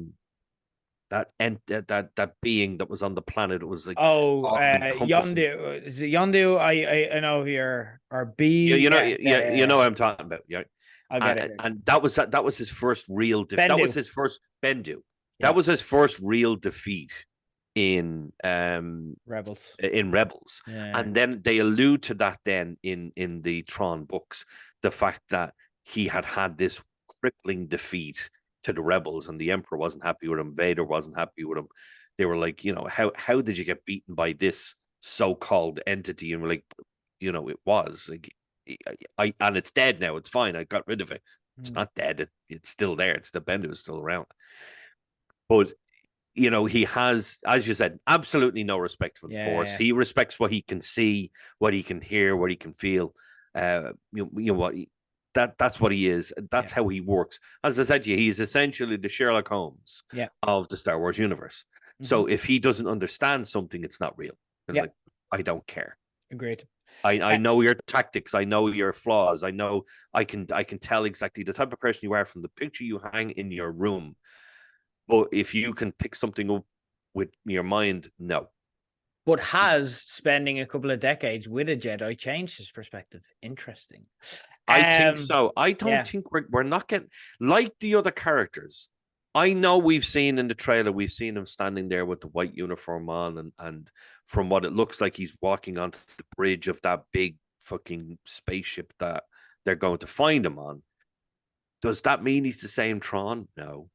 being that was on the planet, it was like Yondu. Is it Yondu? I know here or B. You know what I'm talking about. Yeah, I get it. And that was his first real defeat. That was his first Bendu. That was his first real defeat in Rebels. And then they allude to that then in the Thrawn books, the fact that he had this crippling defeat to the Rebels, and the Emperor wasn't happy with him. Vader wasn't happy with him. They were like, how did you get beaten by this so-called entity? And we're like, it was like, and it's dead now. It's fine. I got rid of it. It's not dead. It's still there. It's the Bendu is still around. But he has, as you said, absolutely no respect for the Force. He respects what he can see, what he can hear, what he can feel. That's what he is. That's how he works. As I said to you, he's essentially the Sherlock Holmes of the Star Wars universe. Mm-hmm. So if he doesn't understand something, it's not real. Like, I don't care. Agreed. I know your tactics. I know your flaws. I know I can tell exactly the type of person you are from the picture you hang in your room. But if you can pick something up with your mind, no. But has spending a couple of decades with a Jedi changed his perspective? Interesting. I think so. I don't think we're not getting like the other characters. I know we've seen in the trailer, we've seen him standing there with the white uniform on, and from what it looks like, he's walking onto the bridge of that big fucking spaceship that they're going to find him on. Does that mean he's the same Thrawn? No.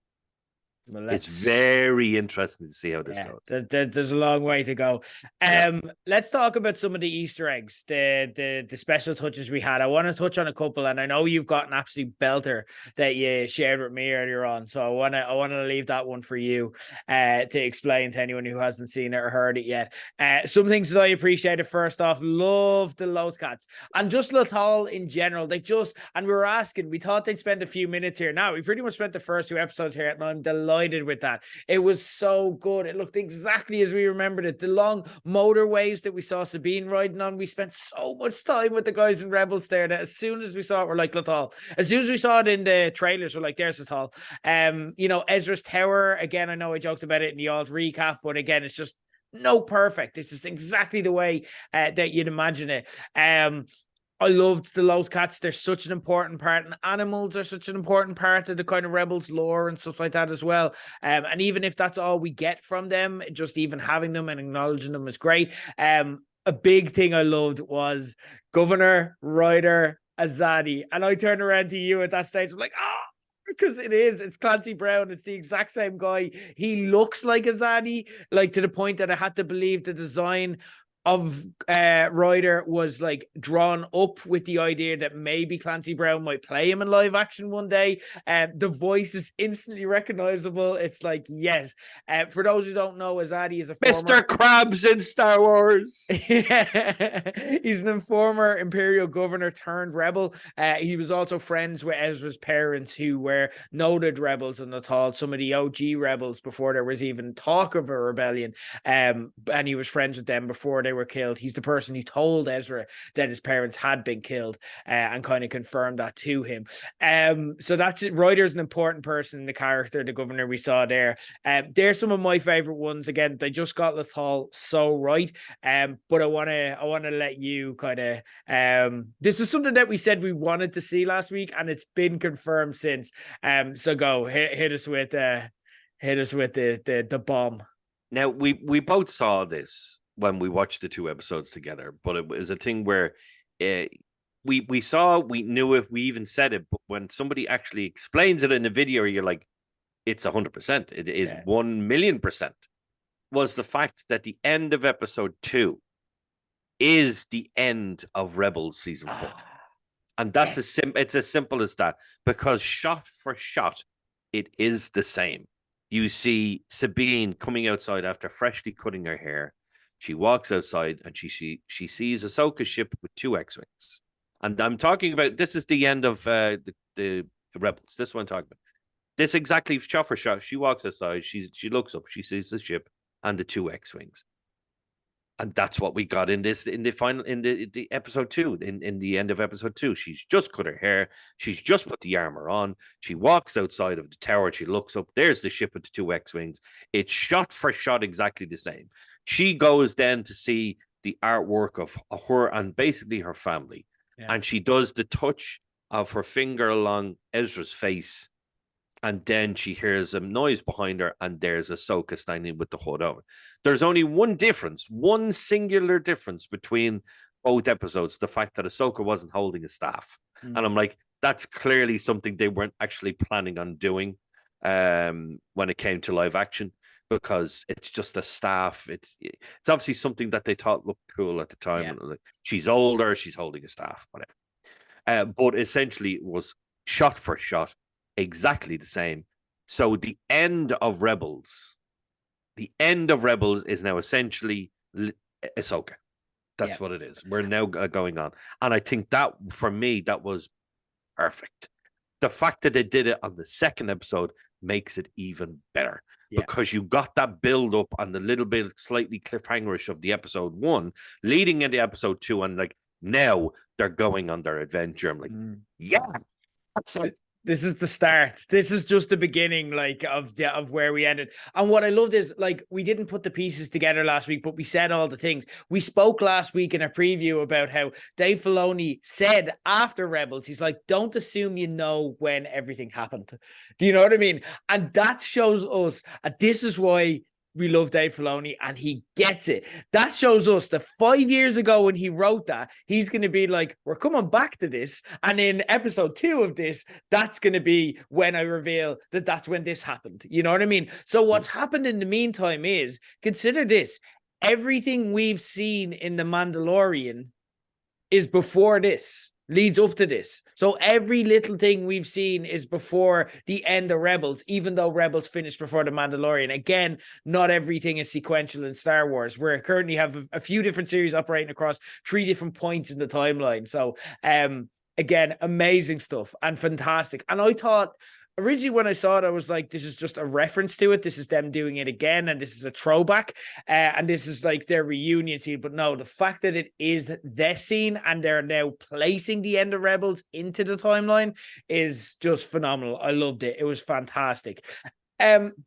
Well, it's very interesting to see how this goes. There's a long way to go. Let's talk about some of the Easter eggs, the special touches we had. I want to touch on a couple, and I know you've got an absolute belter that you shared with me earlier on, so I want to leave that one for you to explain to anyone who hasn't seen it or heard it yet. Some things that I appreciated. First off, love the Lothcats and just Lothal in general. And we thought they'd spend a few minutes here. Now we pretty much spent the first 2 episodes here, and I'm delighted with that. It was so good. It looked exactly as we remembered it. The long motorways that we saw Sabine riding on, we spent so much time with the guys in Rebels there that as soon as we saw it, we're like, Lothal. As soon as we saw it in the trailers, we're like, there's Lothal. Ezra's tower, again, I know I joked about it in the alt recap, but again, it's just perfect. It's just exactly the way that you'd imagine it. I loved the Loth Cats. They're such an important part, and animals are such an important part of the kind of Rebels lore and stuff like that as well. And even if that's all we get from them, just even having them and acknowledging them is great. A big thing I loved was Governor Ryder Azadi. And I turned around to you at that stage. I'm like, because it's Clancy Brown. It's the exact same guy. He looks like Azadi, like to the point that I had to believe the design of Ryder was like drawn up with the idea that maybe Clancy Brown might play him in live action one day. The voice is instantly recognizable. It's like, yes. For those who don't know, Azadi is a former Mr. Krabs in Star Wars. He's an former Imperial governor turned rebel. He was also friends with Ezra's parents, who were noted rebels in the Thal, some of the OG rebels before there was even talk of a rebellion. And he was friends with them before they were killed. He's the person who told Ezra that his parents had been killed, and kind of confirmed that to him. So that's it. Ryder's an important person, the character, the governor we saw there. They're some of my favorite ones. Again, they just got Lethal so right. But I want to let you kind of this is something that we said we wanted to see last week, and it's been confirmed since. So go hit us with the bomb. Now we both saw this when we watched the two episodes together, but it was a thing where we saw, we knew it, we even said it, but when somebody actually explains it in a video, you're like, it's 100%. It is 1,000,000%. Was the fact that the end of episode 2 is the end of Rebels season 4. And that's it's as simple as that, because shot for shot, it is the same. You see Sabine coming outside after freshly cutting her hair. She walks outside and she sees Ahsoka's ship with 2 X-Wings. And I'm talking about, this is the end of the Rebels. This one I'm talking about. This exactly shot for shot. She walks outside, she looks up, she sees the ship and the 2 X-Wings. And that's what we got in the episode 2, in the end of episode 2. She's just cut her hair. She's just put the armor on. She walks outside of the tower. She looks up. There's the ship with the 2 X-Wings. It's shot for shot exactly the same. She goes then to see the artwork of her and basically her family. Yeah. And she does the touch of her finger along Ezra's face. And then she hears a noise behind her, and there's Ahsoka standing with the hood over. There's only one difference, one singular difference between both episodes: the fact that Ahsoka wasn't holding a staff. And I'm like, that's clearly something they weren't actually planning on doing when it came to live action, because it's just a staff. It's obviously something that they thought looked cool at the time. Yeah. Like, she's older, she's holding a staff, whatever. But essentially, it was shot for shot exactly the same. So the end of Rebels is now essentially Ahsoka. That's what it is. We're now going on. And I think that, for me, that was perfect. The fact that they did it on the second episode makes it even better, because you got that build up on the little bit slightly cliffhangerish of the episode 1 leading into episode 2, and like, now they're going on their adventure. I'm like, that's it. This is the start. This is just the beginning, like, of where we ended. And what I loved is, like, we didn't put the pieces together last week, but we said all the things. We spoke last week in a preview about how Dave Filoni said after Rebels, he's like, don't assume you know when everything happened. Do you know what I mean? And that shows us, this is why we love Dave Filoni, and he gets it. That shows us that 5 years ago when he wrote that, he's going to be like, we're coming back to this. And in episode 2 of this, that's going to be when I reveal that that's when this happened. You know what I mean? So what's happened in the meantime is, consider this, everything we've seen in The Mandalorian is before this. Leads up to this. So every little thing we've seen is before the end of Rebels, even though Rebels finished before The Mandalorian. Again, not everything is sequential in Star Wars. We currently have a few different series operating across 3 different points in the timeline. So again, amazing stuff and fantastic. And I thought, originally when I saw it, I was like, this is just a reference to it. This is them doing it again, and this is a throwback, and this is like their reunion scene. But no, the fact that it is their scene and they're now placing the end of Rebels into the timeline is just phenomenal. I loved it. It was fantastic.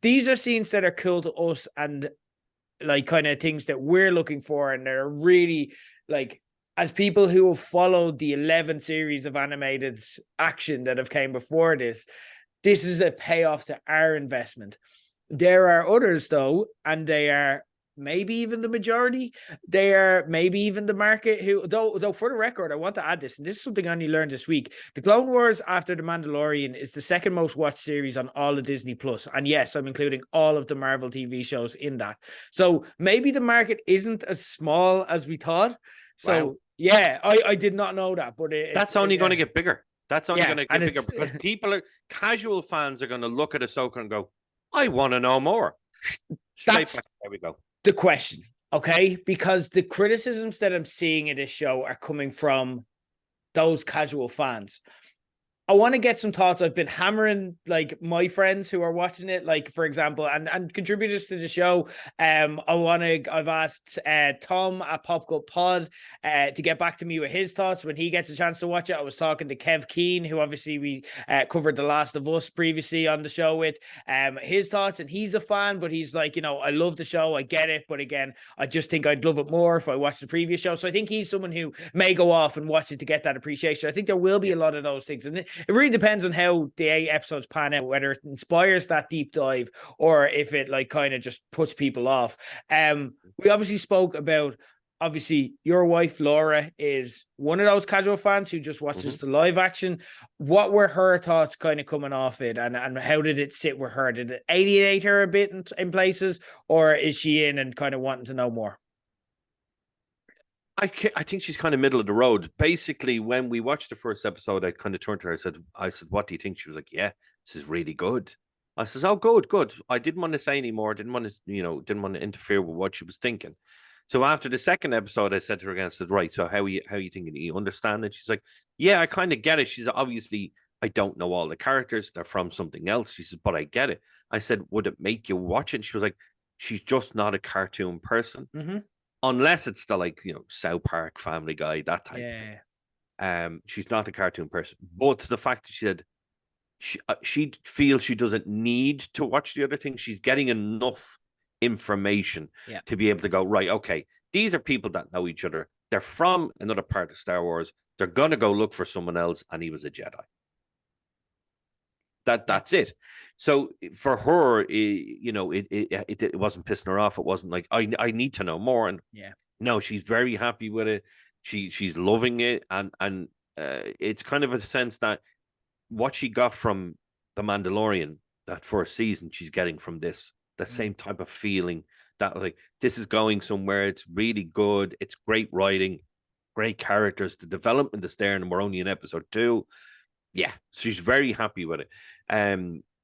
These are scenes that are cool to us and like kind of things that we're looking for, and they're really like as people who have followed the 11 series of animated action that have came before this is a payoff to our investment. There are others, though, and they are maybe even the majority. They are maybe even the market who, though for the record, I want to add this, and this is something I only learned this week. The Clone Wars after The Mandalorian is the second most watched series on all of Disney Plus. And yes, I'm including all of the Marvel TV shows in that. So maybe the market isn't as small as we thought. So wow. Yeah, I did not know that, but that's only going to get bigger. That's only going to get bigger because casual fans are going to look at Ahsoka and go, I want to know more. There we go. The question, okay? Because the criticisms that I'm seeing in this show are coming from those casual fans. I want to get some thoughts. I've been hammering like my friends who are watching it, like for example, and contributors to the show. I've asked Tom at Pop Gut Pod to get back to me with his thoughts when he gets a chance to watch it. I was talking to Kev Keane, who obviously we covered The Last of Us previously on the show with, his thoughts, and he's a fan, but he's like, I love the show, I get it, but again, I just think I'd love it more if I watched the previous show. So I think he's someone who may go off and watch it to get that appreciation. I think there will be a lot of those things, and it really depends on how the 8 episodes pan out, whether it inspires that deep dive or if it like kind of just puts people off. We obviously spoke about, obviously your wife Laura is one of those casual fans who just watches the live action. What were her thoughts kind of coming off it, and how did it sit with her? Did it alienate her a bit in places, or is she in and kind of wanting to know more? I think she's kind of middle of the road. Basically, when we watched the first episode, I kind of turned to her. I said, what do you think? She was like, yeah, this is really good. I says, oh, good. I didn't want to say any more. Didn't want to interfere with what she was thinking. So after the second episode, I said to her again, I said, right, so how are you thinking? Do you understand it? She's like, yeah, I kind of get it. She's obviously, I don't know all the characters. They're from something else. She says, but I get it. I said, would it make you watch it? She was like, she's just not a cartoon person. Mm-hmm. Unless it's the South Park, Family Guy, that type of thing. She's not a cartoon person. But the fact that she said she feels she doesn't need to watch the other thing. She's getting enough information to be able to go, right, okay, these are people that know each other. They're from another part of Star Wars. They're going to go look for someone else, and he was a Jedi. That's it. So for her, it wasn't pissing her off. It wasn't like I need to know more. And no, she's very happy with it. She's loving it, and it's kind of a sense that what she got from The Mandalorian that first season, she's getting from this. The same type of feeling that like this is going somewhere. It's really good. It's great writing, great characters. The development is there, and we're only in episode 2. Yeah, she's very happy with it.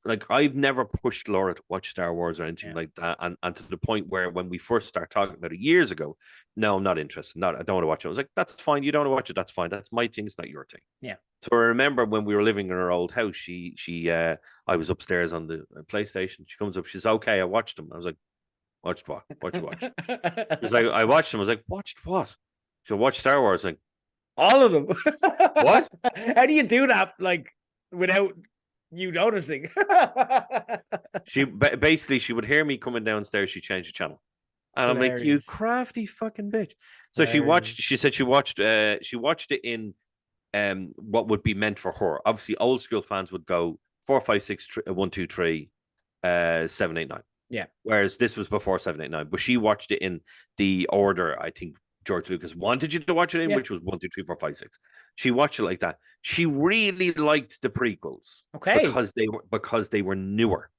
Like I've never pushed Laura to watch Star Wars or anything like that, and to the point where when we first started talking about it years ago, no, I'm not interested. I don't want to watch it. I was like, that's fine. You don't want to watch it. That's fine. That's my thing. It's not your thing. Yeah. So I remember when we were living in her old house, I was upstairs on the PlayStation. She comes up. She's okay. I watched them. I was like, watched what? What you watch? She was like, I watched them. I was like, watched what? So watch Star Wars. Like, all of them. What? How do you do that? Like without you noticing? She would hear me coming downstairs. She changed the channel, and I'm like, you crafty fucking bitch. So she said she watched it in what would be meant for her. Obviously, old school fans would go 4, 5, 6, 1, 2, 3, 7, 8, 9. Yeah. Whereas this was before 7, 8, 9. But she watched it in the order I think George Lucas wanted you to watch it in, which was 1, 2, 3, 4, 5, 6. She watched it like that. She really liked the prequels, because they were newer.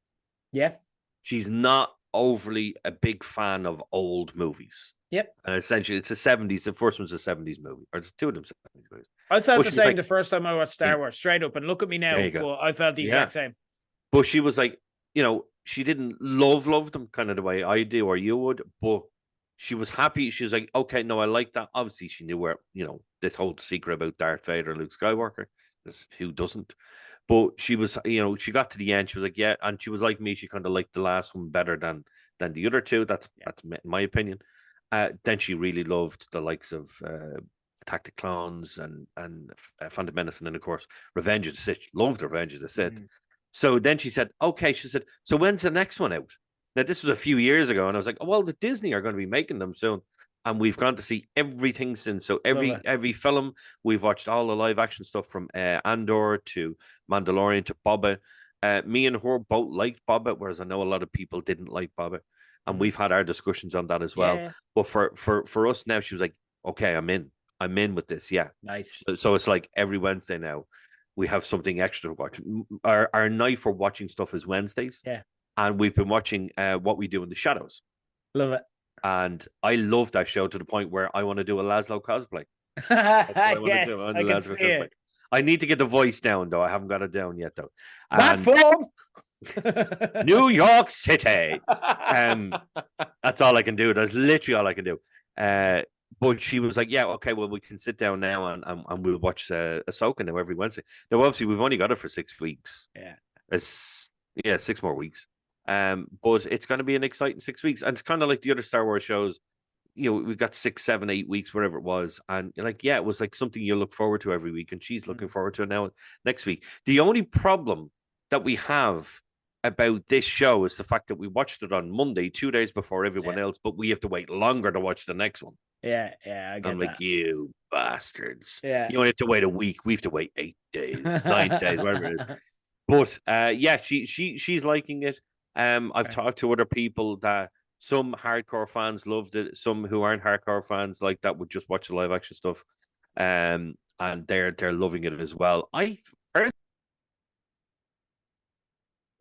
Yeah, she's not overly a big fan of old movies. Yep, and essentially it's a 70s. The first one's a 70s movie, or it's two of them 70s movies. I felt the same the first time I watched Star Wars. Straight up, and look at me now. Well, I felt the exact same. But she was like, she didn't love them kind of the way I do or you would, but she was happy. She was like, okay, no, I like that. Obviously, she knew where, this whole secret about Darth Vader and Luke Skywalker. Who doesn't? But she was, she got to the end. She was like, yeah. And she was like me. She kind of liked the last one better than the other two. That's my opinion. Then she really loved the likes of Attack the Clones and Phantom Menace. And then, of course, Revenge of the Sith. Loved Revenge of the Sith. So then she said, okay. She said, so when's the next one out? Now, this was a few years ago, and I was like, oh, well, the Disney are going to be making them soon. and we've gone to see everything since. So Love it. every film we've watched, all the live action stuff from Andor to Mandalorian to Boba. Me and her both liked Boba, whereas I know a lot of people didn't like Boba, and we've had our discussions on that as well. Yeah. But for us now, she was like, "Okay, I'm in with this." Yeah, Nice. so it's like every Wednesday now we have something extra to watch. Our night for watching stuff is Wednesdays. Yeah. And we've been watching What We Do in the Shadows. Love it. And I love that show to the point where I want to do a Laszlo cosplay. Yes, I can see it. I need to get the voice down, though. I haven't got it down yet, though. Not from New York City. That's all I can do. That's literally all I can do. But she was like, "Yeah, okay, well, we can sit down now and we'll watch Ahsoka now every Wednesday." Now, obviously, we've only got it for 6 weeks. Yeah, 6 more weeks. But it's going to be an exciting 6 weeks, and it's kind of like the other Star Wars shows. You know, we got 6, 7, 8 weeks, whatever it was, and you're like, yeah, it was like something you look forward to every week, and she's looking forward to it now next week. The only problem that we have about this show is the fact that we watched it on Monday, 2 days before everyone else, but we have to wait longer to watch the next one. Yeah, I get I'm like, you bastards. Yeah, you only have to wait a week. We have to wait 8 days, 9 days, whatever it is. But yeah, she's liking it. I've talked to other people that some hardcore fans loved it. Some who aren't hardcore fans like that would just watch the live action stuff. And they're loving it as well.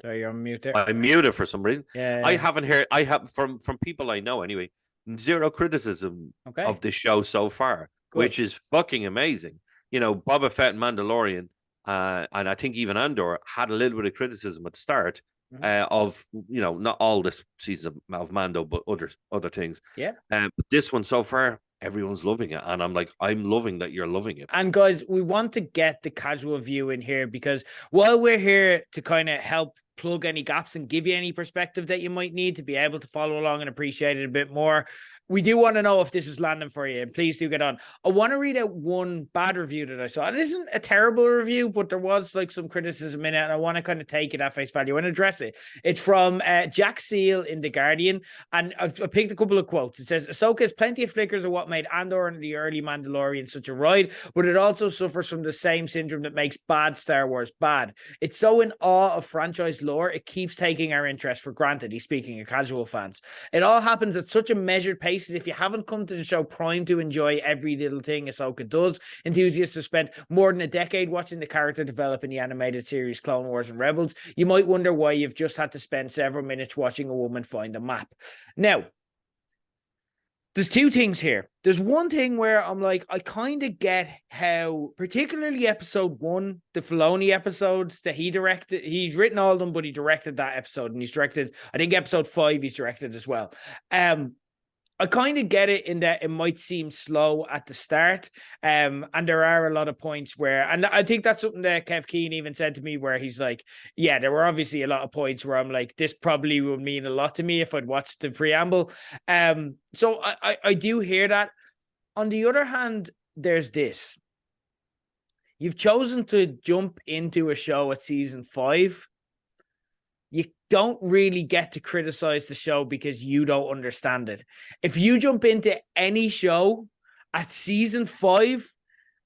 Sorry, you're on mute there. I'm muted for some reason. Yeah. I haven't heard. I have from people I know anyway. Zero criticism of the show so far, which is fucking amazing. You know, Boba Fett and Mandalorian, and I think even Andor had a little bit of criticism at the start of, you know, not all this season of Mando, but other things. Yeah. But this one so far, everyone's loving it, and I'm like, I'm loving that you're loving it. And guys, we want to get the casual view in here because while we're here to kind of help plug any gaps and give you any perspective that you might need to be able to follow along and appreciate it a bit more, we do want to know if this is landing for you, and please do get on. I want to read out one bad review that I saw. It isn't a terrible review, but there was like some criticism in it, and I want to kind of take it at face value and address it. It's from Jack Seal in The Guardian, and I picked a couple of quotes. It says, Ahsoka has plenty of flickers of what made Andor and the early Mandalorian such a ride, but it also suffers from the same syndrome that makes bad Star Wars bad. It's so in awe of franchise lore, it keeps taking our interest for granted. He's speaking of casual fans. It all happens at such a measured pace that if you haven't come to the show primed to enjoy every little thing Ahsoka does, enthusiasts have spent more than a decade watching the character develop in the animated series Clone Wars and Rebels. You might wonder why you've just had to spend several minutes watching a woman find a map. Now, there's two things here. There's one thing where I'm like, I kind of get how, particularly episode 1, the Filoni episodes that he directed, he's written all of them, but he directed that episode, and he's directed, I think episode 5 he's directed as well. I kind of get it in that it might seem slow at the start. And there are a lot of points where, and I think that's something that Kev Keane even said to me, where he's like, yeah, there were obviously a lot of points where I'm like, this probably would mean a lot to me if I'd watched the preamble. So I do hear that. On the other hand, there's this. You've chosen to jump into a show at season 5. You don't really get to criticize the show because you don't understand it. If you jump into any show at season 5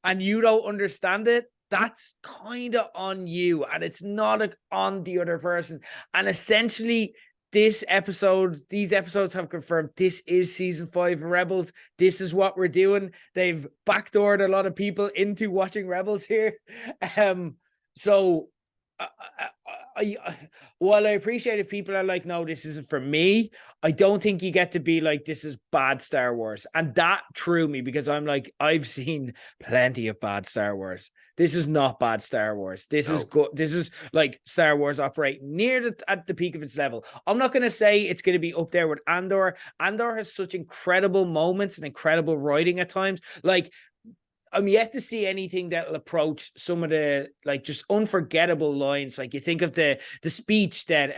and you don't understand it, that's kind of on you, and it's not on the other person. And essentially, these episodes have confirmed this is season 5 of Rebels. This is what we're doing. They've backdoored a lot of people into watching Rebels here. So while I appreciate if people are like, no, this isn't for me, I don't think you get to be like, this is bad Star Wars. And that threw me, because I'm like, I've seen plenty of bad Star Wars. This is not bad Star Wars. This is good. This is like Star Wars operating at the peak of its level. I'm not going to say it's going to be up there with Andor. Andor has such incredible moments and incredible writing at times. Like, I'm yet to see anything that'll approach some of the like just unforgettable lines. Like you think of the speech that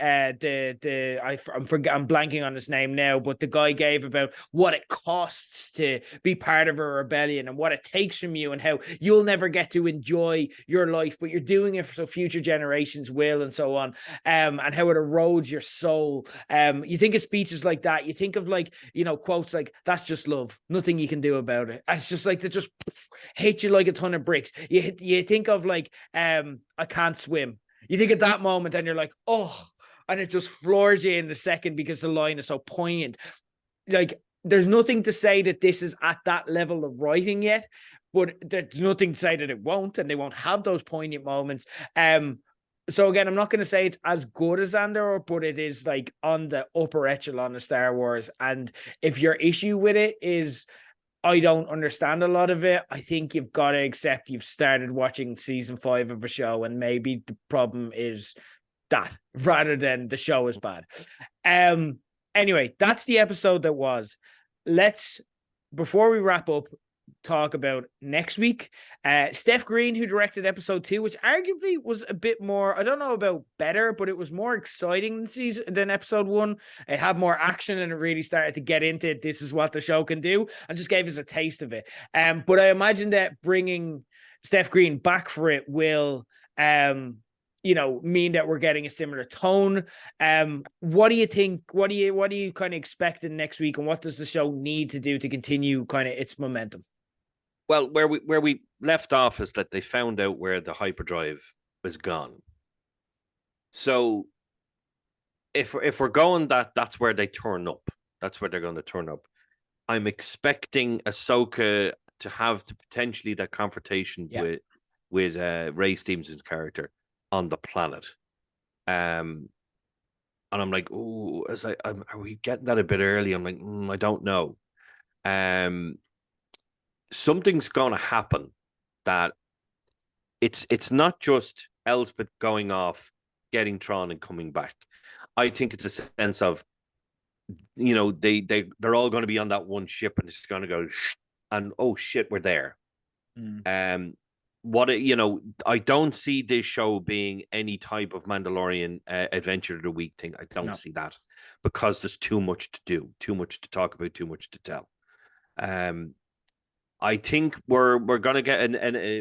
I'm blanking on his name now, but the guy gave about what it costs to be part of a rebellion and what it takes from you and how you'll never get to enjoy your life, but you're doing it so future generations will, and so on. And how it erodes your soul. You think of speeches like that. You think of like, you know, quotes like "That's just love, nothing you can do about it." It's just like they just hit you like a ton of bricks. You think of like I can't swim. You think at that moment and you're like, oh, and it just floors you in a second because the line is so poignant. Like there's nothing to say that this is at that level of writing yet, but there's nothing to say that it won't, and they won't have those poignant moments. So again, I'm not going to say it's as good as Andor, but it is like on the upper echelon of Star Wars. And if your issue with it is I don't understand a lot of it, I think you've got to accept you've started watching season 5 of a show, and maybe the problem is that rather than the show is bad. Anyway, that's the episode that was. Let's, before we wrap up, talk about next week. Steph Green, who directed episode 2, which arguably was a bit more, I don't know about better, but it was more exciting than episode 1. It had more action and it really started to get into it. This is what the show can do, and just gave us a taste of it. But I imagine that bringing Steph Green back for it will you know, mean that we're getting a similar tone. What do you think? What do you kind of expecting next week, and what does the show need to do to continue kind of its momentum? Well, where we left off is that they found out where the hyperdrive was gone. So if we're going that's where they turn up. That's where they're going to turn up. I'm expecting Ahsoka to have potentially that confrontation with Ray Stevenson's character on the planet. And I'm like, oh, are we getting that a bit early? I'm like, I don't know. Something's going to happen that it's not just Elspeth going off, getting Tron and coming back. I think it's a sense of, you know, they're all going to be on that one ship and it's going to go, and oh shit, we're there. You know, I don't see this show being any type of Mandalorian adventure of the week thing. I don't see that, because there's too much to do, too much to talk about, too much to tell. I think we're gonna get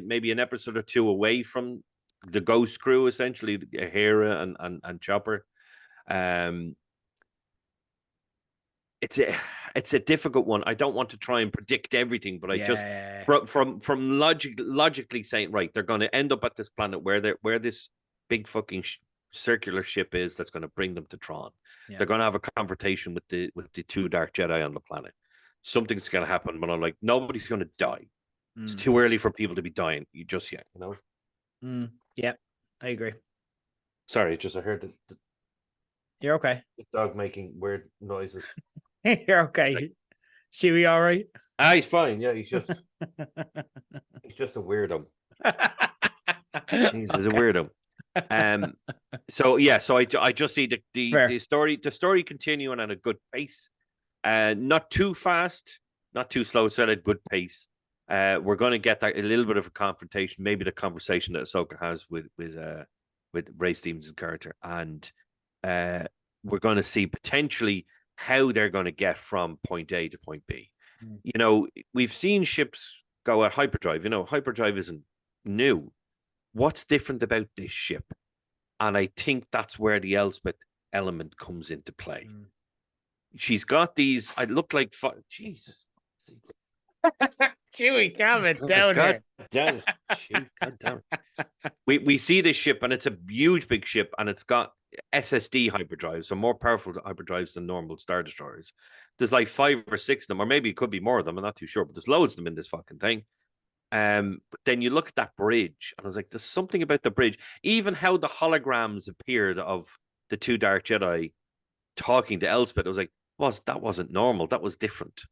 maybe an episode or 2 away from the Ghost Crew, essentially Hera and Chopper. It's a difficult one. I don't want to try and predict everything, but I just from logically saying, right, they're going to end up at this planet where this big fucking circular ship is that's going to bring them to Tron. They're going to have a confrontation with the 2 Dark Jedi on the planet. Something's going to happen, but I'm like, nobody's going to die. It's too early for people to be dying just yet, you know. Yeah, I agree. Sorry, just I heard the You're okay. The dog making weird noises. You're okay. Chewie, all right? He's fine. Yeah, he's just a weirdo. He's a weirdo. So I just see the story continuing at a good pace. Not too fast, not too slow, so at a good pace. We're going to get a little bit of a confrontation, maybe the conversation that Ahsoka has with Ray Stevenson's character, and we're going to see potentially how they're going to get from point A to point B. You know, we've seen ships go at hyperdrive. You know, hyperdrive isn't new. What's different about this ship? And I think that's where the Elspeth element comes into play. She's got these, I look like, Jesus. Chewie, calm it down here. Damn it. God damn it. We see this ship, and it's a huge, big ship, and it's got SSD hyperdrives, so more powerful hyperdrives than normal Star Destroyers. There's like 5 or 6 of them, or maybe it could be more of them. I'm not too sure, but there's loads of them in this fucking thing. But then you look at that bridge, and I was like, there's something about the bridge. Even how the holograms appeared of the 2 Dark Jedi talking to Elspeth, I was like, that wasn't normal. That was different.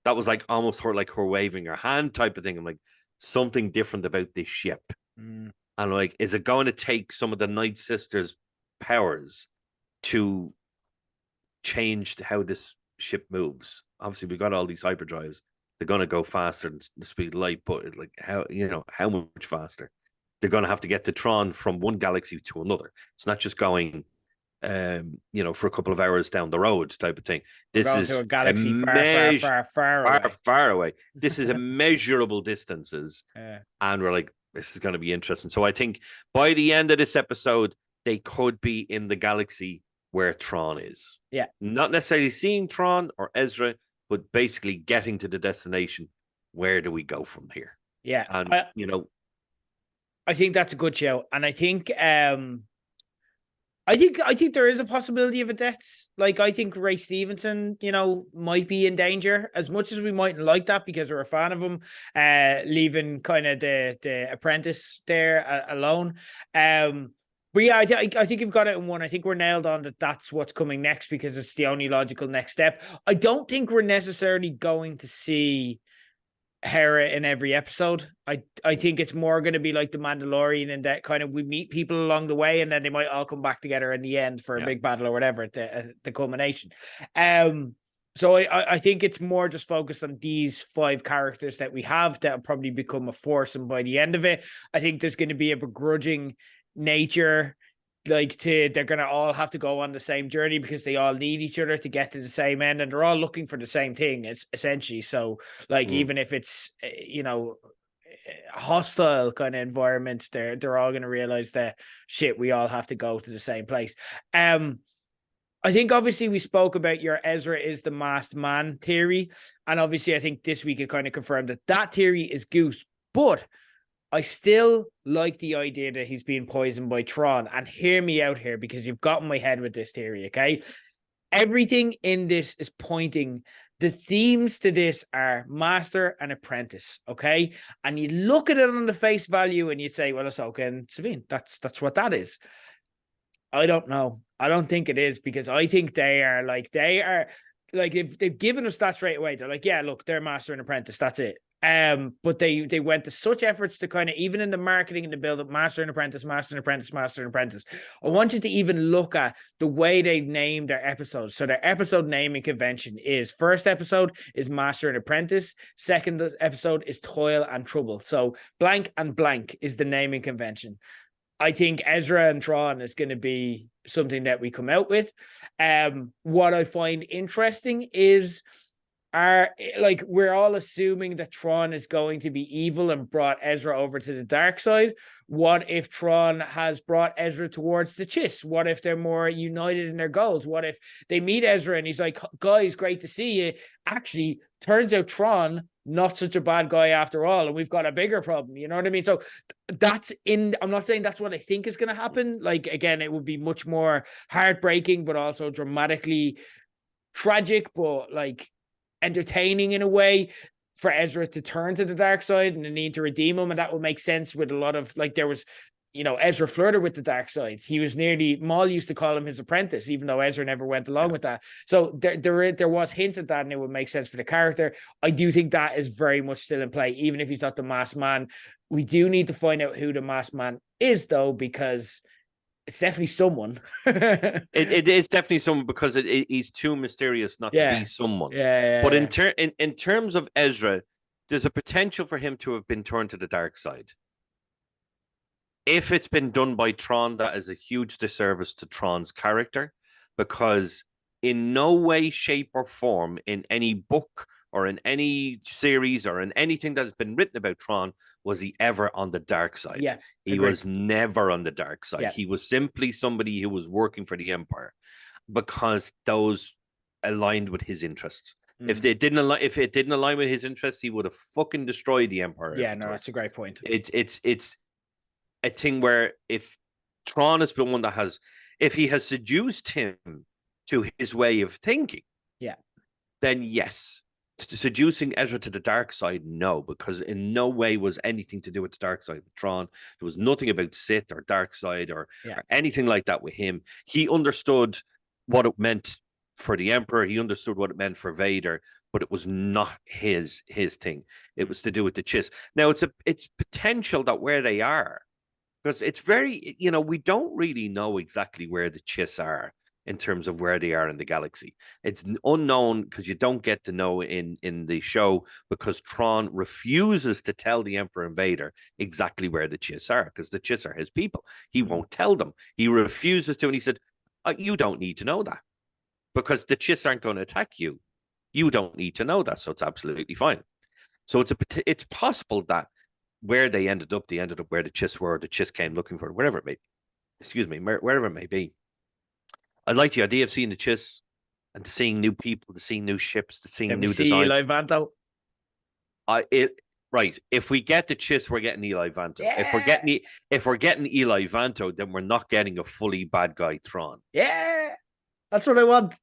That was like almost her waving her hand type of thing. I'm like, something different about this ship. And like, is it going to take some of the Night Sisters' powers to change how this ship moves? Obviously, we got all these hyperdrives. They're going to go faster than the speed of light, but like how much faster? They're going to have to get to Tron from one galaxy to another. It's not just going, for a couple of hours down the road type of thing. We're This going to is a galaxy far away. far away. This is immeasurable distances, Yeah. and we're like, this is going to be interesting. So I think by the end of this episode, they could be in the galaxy where Tron is. Yeah. Not necessarily seeing Tron or Ezra, but basically getting to the destination. Where do we go from here? Yeah. And, I think that's a good show. And I think I think there is a possibility of a death. Like, I think Ray Stevenson, might be in danger, as much as we mightn't like that because we're a fan of him, leaving kind of the apprentice there alone. But yeah, I think you've got it in one. I think we're nailed on that's what's coming next because it's the only logical next step. I don't think we're necessarily going to see Hera in every episode. I think it's more going to be like the Mandalorian, and that kind of we meet people along the way and then they might all come back together in the end for a big battle or whatever at the culmination. So I think it's more just focused on these 5 characters that we have that'll probably become a force, and by the end of it, I think there's going to be a begrudging nature. Like, they're going to all have to go on the same journey because they all need each other to get to the same end, and they're all looking for the same thing. It's essentially, so like, even if it's, a hostile kind of environment, they're all going to realize that shit, we all have to go to the same place. I think obviously we spoke about your Ezra is the masked man theory. And obviously I think this week it kind of confirmed that theory is goose, but I still like the idea that he's being poisoned by Tron. And hear me out here, because you've got in my head with this theory, okay? Everything in this is pointing, the themes to this are master and apprentice, okay? And you look at it on the face value and you say, well, Ahsoka and Sabine, that's what that is. I don't know. I don't think it is, because I think they are like, if they've given us that straight away, they're like, yeah, look, they're master and apprentice, that's it. But they went to such efforts to kind of, even in the marketing and the build up, master and apprentice, master and apprentice, master and apprentice. I wanted to even look at the way they named their episodes. So their episode naming convention is, first episode is master and apprentice. Second episode is toil and trouble. So blank and blank is the naming convention. I think Ezra and Tron is going to be something that we come out with. What I find interesting is, we're all assuming that Tron is going to be evil and brought Ezra over to the dark side. What if Tron has brought Ezra towards the Chiss? What if they're more united in their goals? What if they meet Ezra and he's like, guys, great to see you. Actually, turns out Tron, not such a bad guy after all, and we've got a bigger problem. You know what I mean? So I'm not saying that's what I think is going to happen. Like, again, it would be much more heartbreaking, but also dramatically tragic, but like entertaining in a way for Ezra to turn to the dark side and the need to redeem him. And that would make sense with a lot of, like, there was, Ezra flirted with the dark side. He was Maul used to call him his apprentice, even though Ezra never went along with that. So there was hints at that, and it would make sense for the character. I do think that is very much still in play, even if he's not the masked man. We do need to find out who the masked man is, though, because it's definitely someone. it is definitely someone, because he's too mysterious not to be someone. But in terms of Ezra, there's a potential for him to have been turned to the dark side. If it's been done by Tron, that is a huge disservice to Tron's character, because in no way, shape, or form in any book or in any series or in anything that has been written about Tron was he ever on the dark side. Yeah, he was never on the dark side. Yeah. He was simply somebody who was working for the Empire, because those aligned with his interests. If it didn't align with his interests, he would have fucking destroyed the Empire. Yeah, no, that's a great point. It's a thing where if Tron has been one that has, if he has seduced him to his way of thinking, then yes. Seducing Ezra to the dark side, no, because in no way was anything to do with the dark side with Tron. There was nothing about Sith or dark side or anything like that with him. He understood what it meant for the Emperor. He understood what it meant for Vader, but it was not his thing. It was to do with the Chiss. Now, it's potential that where they are, because it's very, we don't really know exactly where the Chiss are. in terms of where they are in the galaxy. It's unknown because you don't get to know in the show, because Tron refuses to tell the Emperor and Vader exactly where the Chiss are, because the Chiss are his people. He won't tell them. He refuses to, and he said, you don't need to know that, because the Chiss aren't going to attack you. You don't need to know that, so it's absolutely fine. So it's possible that where they ended up where the Chiss were, the Chiss came looking for it, wherever it may be. Excuse me, wherever it may be. I like the idea of seeing the Chiss and seeing new people, to seeing new ships, to seeing new designs. Eli Vanto. Right. If we get the Chiss, we're getting Eli Vanto. Yeah. If we're getting Eli Vanto, then we're not getting a fully bad guy Tron. Yeah. That's what I want.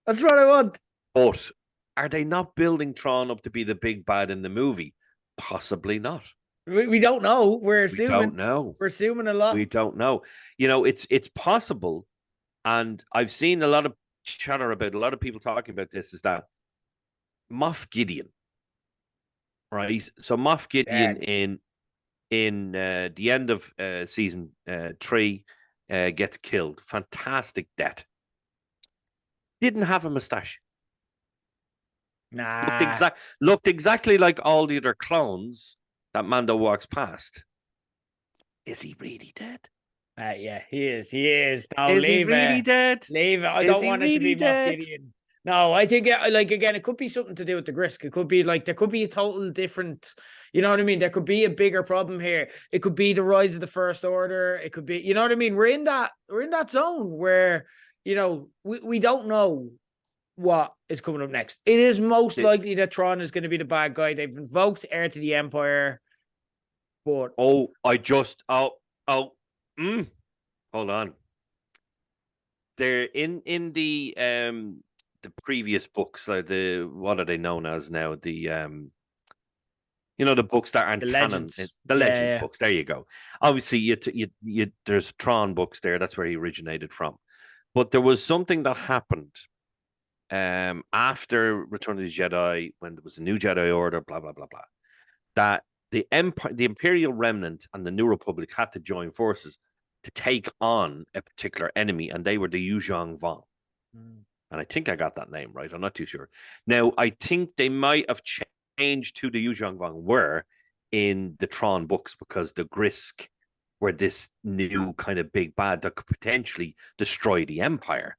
That's what I want. But are they not building Tron up to be the big bad in the movie? Possibly not. We don't know. We're assuming. We don't know. We're assuming a lot. We don't know. You know, it's possible. And I've seen a lot of chatter about, a lot of people talking about this, is that Moff Gideon, right? So Moff Gideon in the end of season 3 gets killed. Fantastic death. Didn't have a mustache. Nah. Looked exactly like all the other clones that Mando walks past. Is he really dead? Yeah, he is. He is. No, is he really dead? Leave it. I don't want it to be Moff Gideon. No, I think, like, again, it could be something to do with the Grysk. It could be like, there could be a total different, you know what I mean? There could be a bigger problem here. It could be the rise of the First Order. It could be, you know what I mean? We're in that zone where, you know, we don't know what is coming up next. It is most likely that Tron is going to be the bad guy. They've invoked Heir to the Empire. But hold on. They're in the previous books, what are they known as now? The you know, the books that aren't canon, the Legends books. There you go. Obviously, you there's Tron books there. That's where he originated from. But there was something that happened after Return of the Jedi, when there was a new Jedi Order, blah blah blah blah, that the Imperial Remnant and the New Republic had to join forces to take on a particular enemy, and they were the Yuuzhan Vong. And I think I got that name right. I'm not too sure. Now, I think they might have changed who the Yuuzhan Vong were in the Tron books, because the Grysk were this new kind of big bad that could potentially destroy the Empire.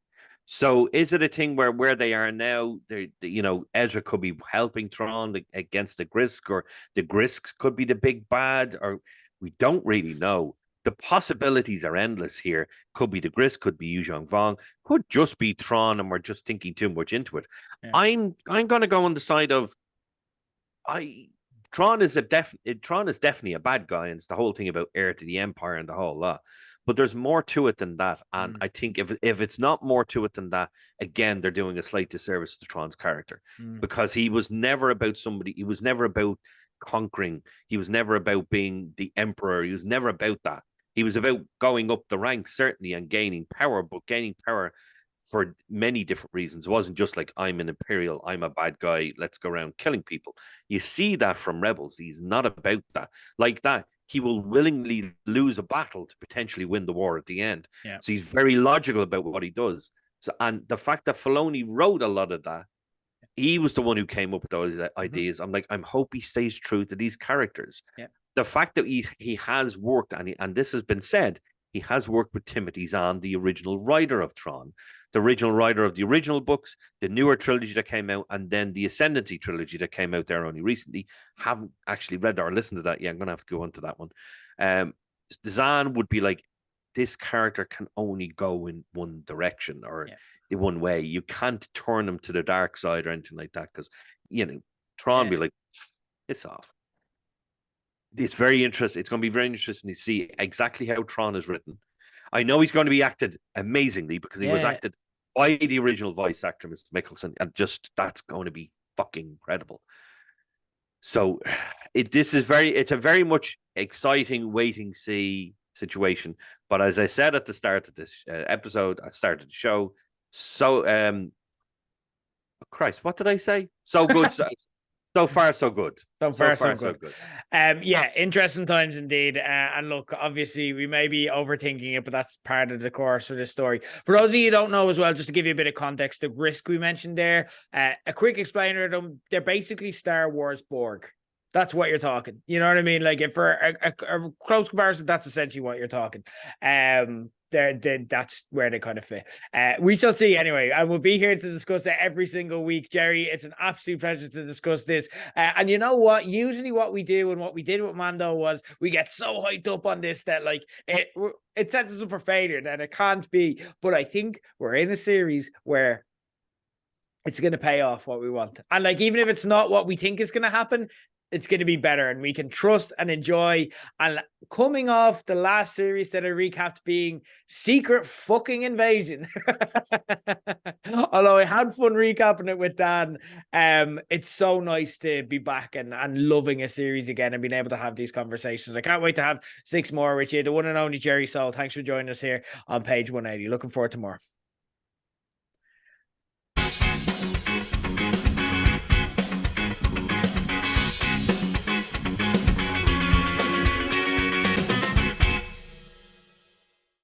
So is it a thing where they are now, you know, Ezra could be helping Tron against the Grysk, or the Grysks could be the big bad, or we don't really know. The possibilities are endless here. Could be the Grysk, could be Yuuzhan Vong, could just be Tron, and we're just thinking too much into it. Yeah. I'm going to go on the side of Tron is definitely a bad guy, and it's the whole thing about heir to the Empire and the whole lot. But there's more to it than that. And I think if it's not more to it than that, again, they're doing a slight disservice to Tron's character, because he was never about somebody. He was never about conquering. He was never about being the emperor. He was never about that. He was about going up the ranks, certainly, and gaining power, but gaining power for many different reasons. It wasn't just like, I'm an Imperial, I'm a bad guy, let's go around killing people. You see that from Rebels. He's not about that. Like that, he will willingly lose a battle to potentially win the war at the end. Yeah. So he's very logical about what he does. So, and the fact that Filoni wrote a lot of that, he was the one who came up with those ideas. I'm like, I hope he stays true to these characters. Yeah. The fact that he has worked, and this has been said, he has worked with Timothy Zahn, the original writer of Tron, the original writer of the original books, the newer trilogy that came out, and then the Ascendancy trilogy that came out there only recently. Haven't actually read or listened to that yet. I'm going to have to go into that one. Zahn would be like, this character can only go in one direction, or in one way. You can't turn him to the dark side or anything like that, because, you know, Tron be like, it's off. It's very interesting. It's going to be very interesting to see exactly how Tron is written. I know he's going to be acted amazingly, because he was acted by the original voice actor, Mr. Mickelson, and just that's going to be fucking incredible. So it's a very much exciting waiting see situation. But as I said at the start of this episode, I started the show. So, Christ, what did I say? So good. So far, so good. So far, so good. good. Yeah, interesting times indeed. And look, obviously, we may be overthinking it, but that's part of the course of this story. For those of you who don't know as well, just to give you a bit of context, the risk we mentioned there, a quick explainer of them, they're basically Star Wars Borg. That's what you're talking. You know what I mean? Like, if for a close comparison, that's essentially what you're talking. That's where they kind of fit. We shall see anyway. I will be here to discuss it every single week, Jerry. It's an absolute pleasure to discuss this. And you know what? Usually, what we do and what we did with Mando was we get so hyped up on this that like it sets us up for failure that it can't be. But I think we're in a series where it's going to pay off what we want. And like, even if it's not what we think is going to happen, it's going to be better and we can trust and enjoy. And coming off the last series that I recapped being Secret Fucking Invasion, although I had fun recapping it with Dan, it's so nice to be back and loving a series again and being able to have these conversations. I can't wait to have 6 more with you. The one and only Jerry Soul, thanks for joining us here on page 180. Looking forward to more.